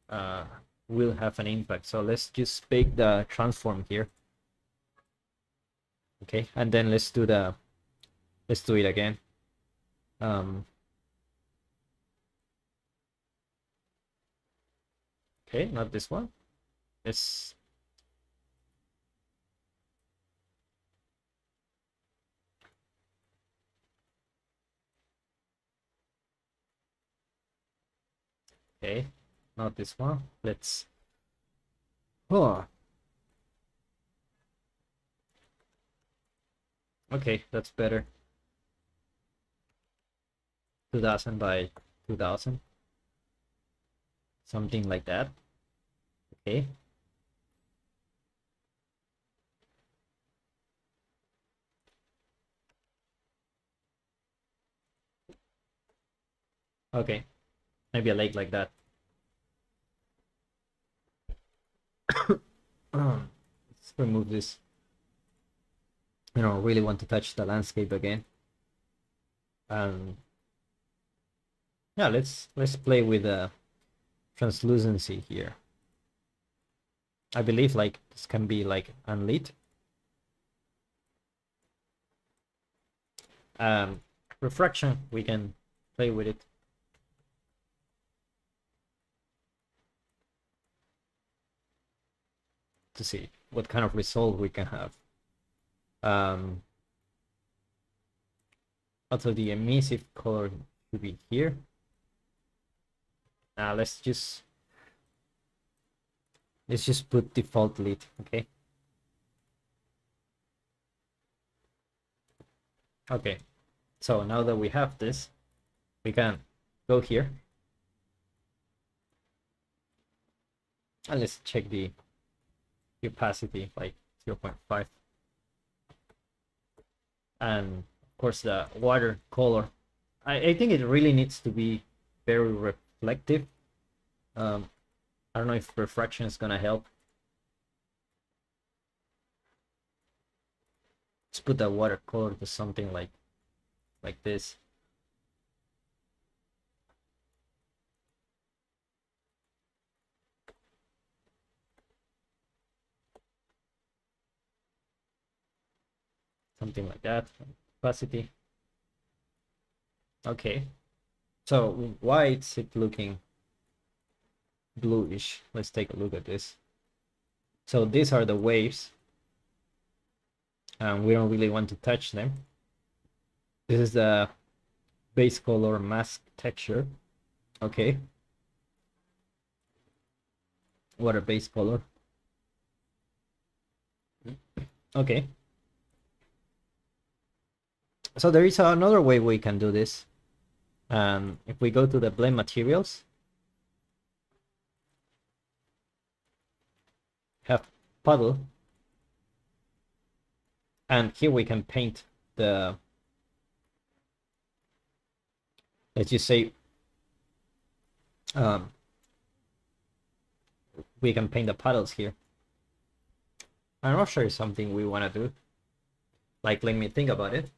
have an impact. So let's just pick the transform here. Okay, and then let's do it again. Okay, not this one. Let's okay, not this one. Let's okay, that's better. 2000 by 2000. Something like that. Okay. Okay. Maybe a lake like that. Let's remove this. I don't really want to touch the landscape again. Yeah, let's play with the translucency here. I believe like this can be like unlit. Refraction, we can play with it. To see what kind of result we can have. Also the emissive color should be here. Let's just put default lit, okay? Okay, so now that we have this, we can go here. And let's check the opacity, like 0.5. And of course the water color. I think it really needs to be very reflective. I don't know if refraction is gonna help. put the watercolor to something like this. Something like that. Opacity. Okay. So why is it looking bluish? Let's take a look at this. So these are the waves, and we don't really want to touch them. This is the base color mask texture. Okay. Water base color. Okay. So there is another way we can do this. If we go to the blend materials, have puddle, and here we can paint the, let's just say, we can paint the puddles here. I'm not sure it's something we want to do. Like, let me think about it.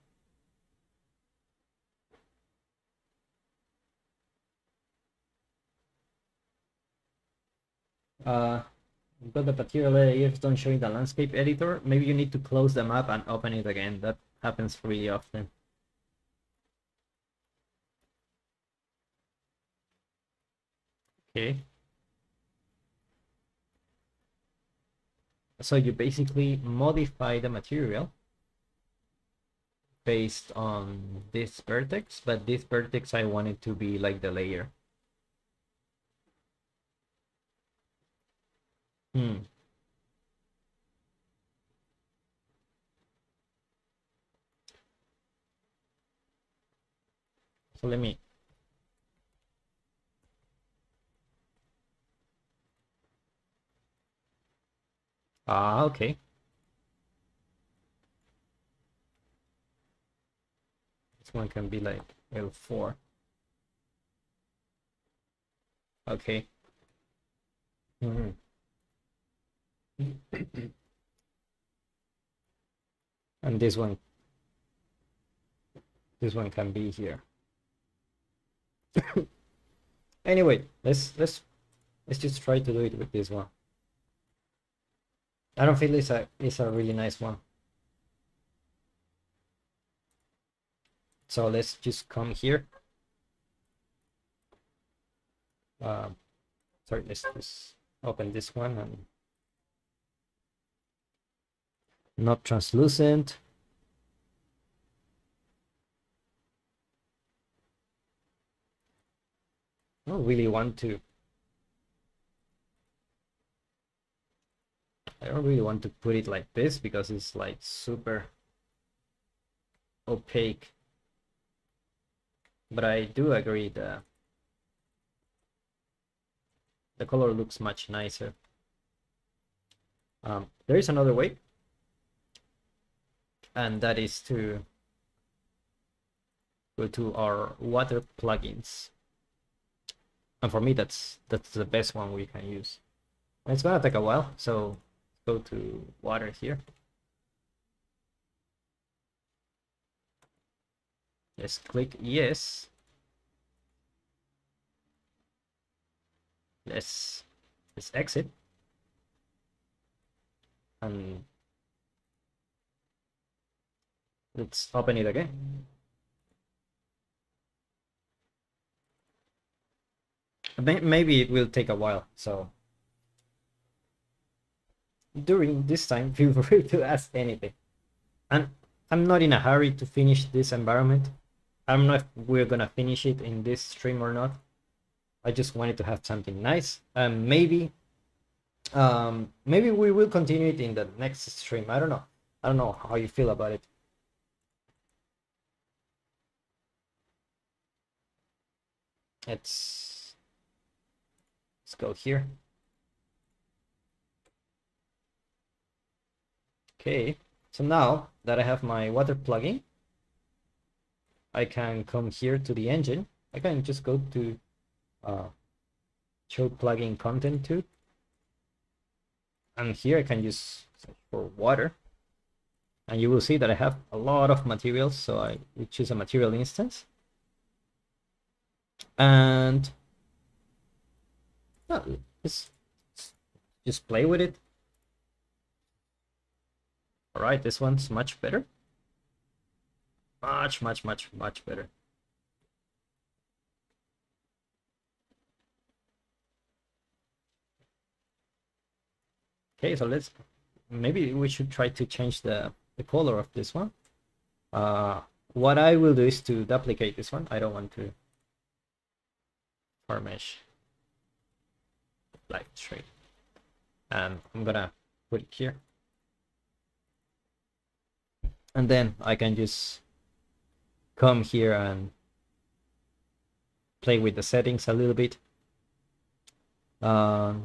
But the material layers don't show in the landscape editor. Maybe you need to close the map and open it again. That happens really often. Okay. So you basically modify the material based on this vertex, but this vertex I want it to be like the layer. So let me. Okay. This one can be like L4. Okay. And this one can be here. Anyway, let's just try to do it with this one. I don't feel it's a really nice one. So let's just come here. Sorry, let's just open this one and not translucent. I don't really want to. I don't really want to put it like this because it's like super opaque. But I do agree that the color looks much nicer. There is another way, and that is to go to our water plugins. And for me, that's the best one we can use. And it's gonna take a while, so go to water here. Let's click yes. Let's exit. And let's open it again. Maybe it will take a while, so during this time feel free to ask anything. And I'm not in a hurry to finish this environment. I don't know if we're gonna finish it in this stream or not. I just wanted to have something nice. Maybe we will continue it in the next stream. I don't know how you feel about it. Let's go here. Okay, so now that I have my water plugin, I can come here to the engine. I can just go to show plugin content to, and here I can use for water. And you will see that I have a lot of materials, so I will choose a material instance. And just play with it. All right, this one's much better. Much better. Okay, so maybe we should try to change the color of this one. What I will do is to duplicate this one. I don't want to mesh light string, and I'm gonna put it here, and then I can just come here and play with the settings a little bit. Let's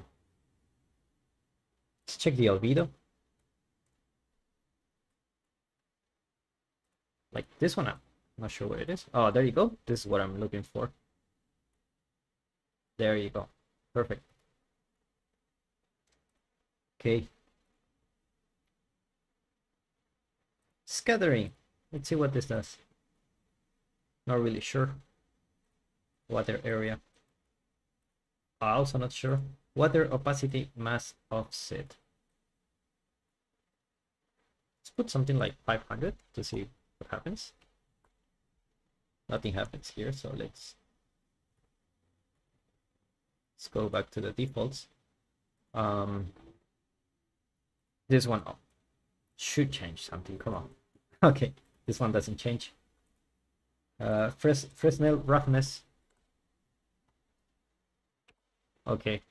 check the albedo. Like this one, I'm not sure what it is. Oh, there you go. This is what I'm looking for. There you go. Perfect. Okay. Scattering. Let's see what this does. Not really sure. Water area. Also not sure. Water opacity mass offset. Let's put something like 500 to see what happens. Nothing happens here, so let's go back to the defaults. This one should change something. Come on. Okay, this one doesn't change. Fresnel roughness. Okay.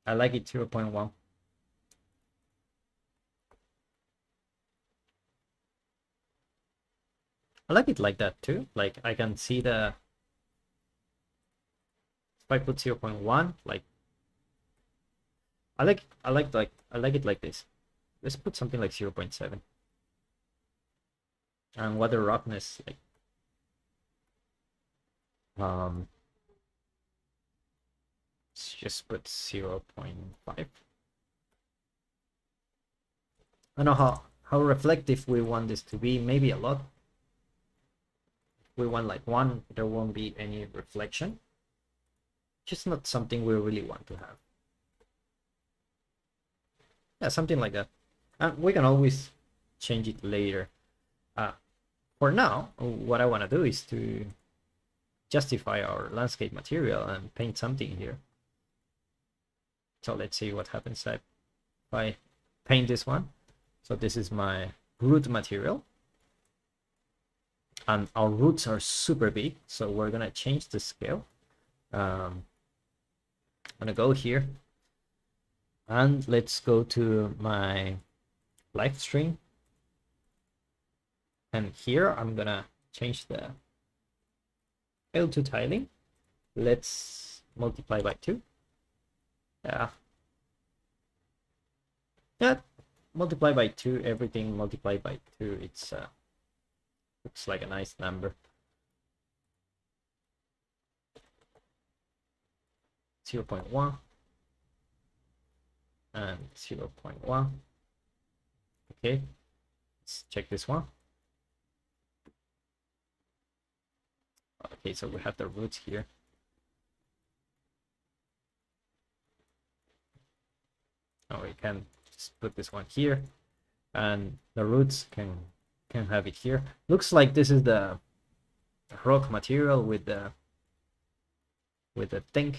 I like it 0.1. I like it like that too. Like I can see the, if I put 0.1, like I like it like this. Let's put something like 0.7. And water roughness, like let's just put 0.5. I don't know how reflective we want this to be. Maybe a lot. We want like 1, there won't be any reflection. Just not something we really want to have. Yeah, something like that. And we can always change it later. For now, what I want to do is to justify our landscape material and paint something here. So let's see what happens if I paint this one. So this is my root material. And our roots are super big, so we're gonna change the scale. I'm gonna go here, and let's go to my live stream. And here I'm gonna change the L2 tiling. Let's multiply by 2. Yeah, multiply by 2. Everything multiplied by 2. It's looks like a nice number. 0.1 and 0.1. Okay, let's check this one. Okay, so we have the roots here. Now we can just put this one here, and the roots can have it here. Looks like this is the rock material with the thing.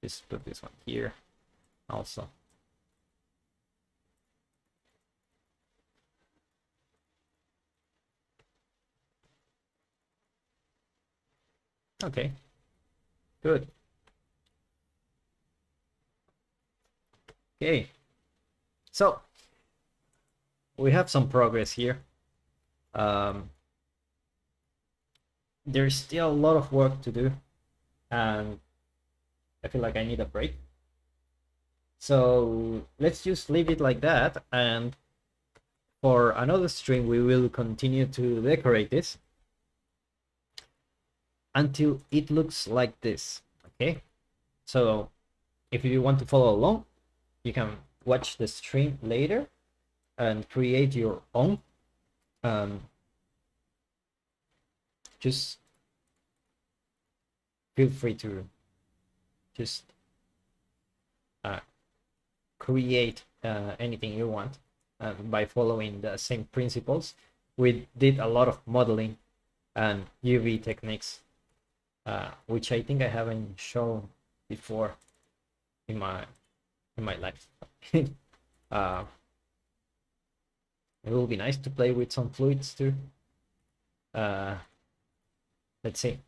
Just put this one here also. Okay, good. Okay, so we have some progress here. There's still a lot of work to do, and I feel like I need a break. So let's just leave it like that, and for another stream we will continue to decorate this until it looks like this. Okay, so if you want to follow along, you can watch the stream later and create your own. Just feel free to just create anything you want by following the same principles. We did a lot of modeling and UV techniques, which I think I haven't shown before in my life. It will be nice to play with some fluids too. Let's see.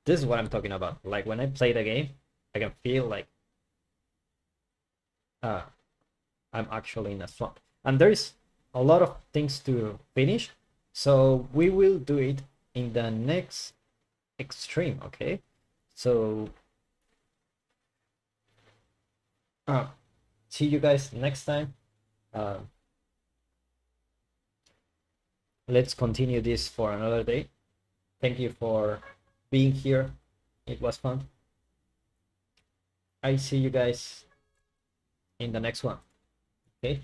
This is what I'm talking about. Like when I play the game, I can feel like I'm actually in a swamp. And there's a lot of things to finish, so we will do it in the next extreme, okay? So see you guys next time. Let's continue this for another day. Thank you for being here. It was fun. I see you guys in the next one. Okay.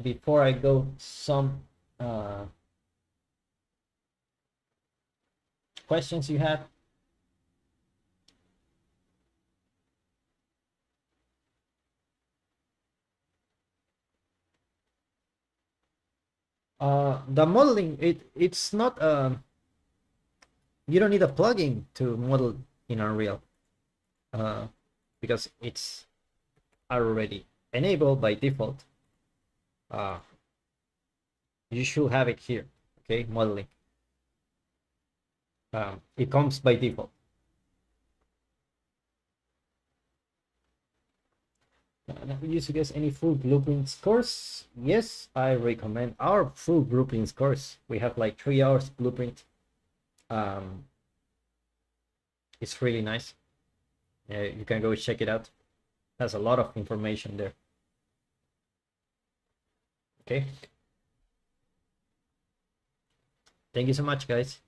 Before I go, some questions you have? The modeling, it's not you don't need a plugin to model in Unreal, because it's already enabled by default. You should have it here, okay? Modeling. It comes by default. Have you suggest any full blueprints course? Yes, I recommend our full blueprints course. We have like 3 hours blueprint. It's really nice. You can go check it out. Has a lot of information there. Okay. Thank you so much, guys.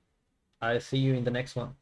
I'll see you in the next one.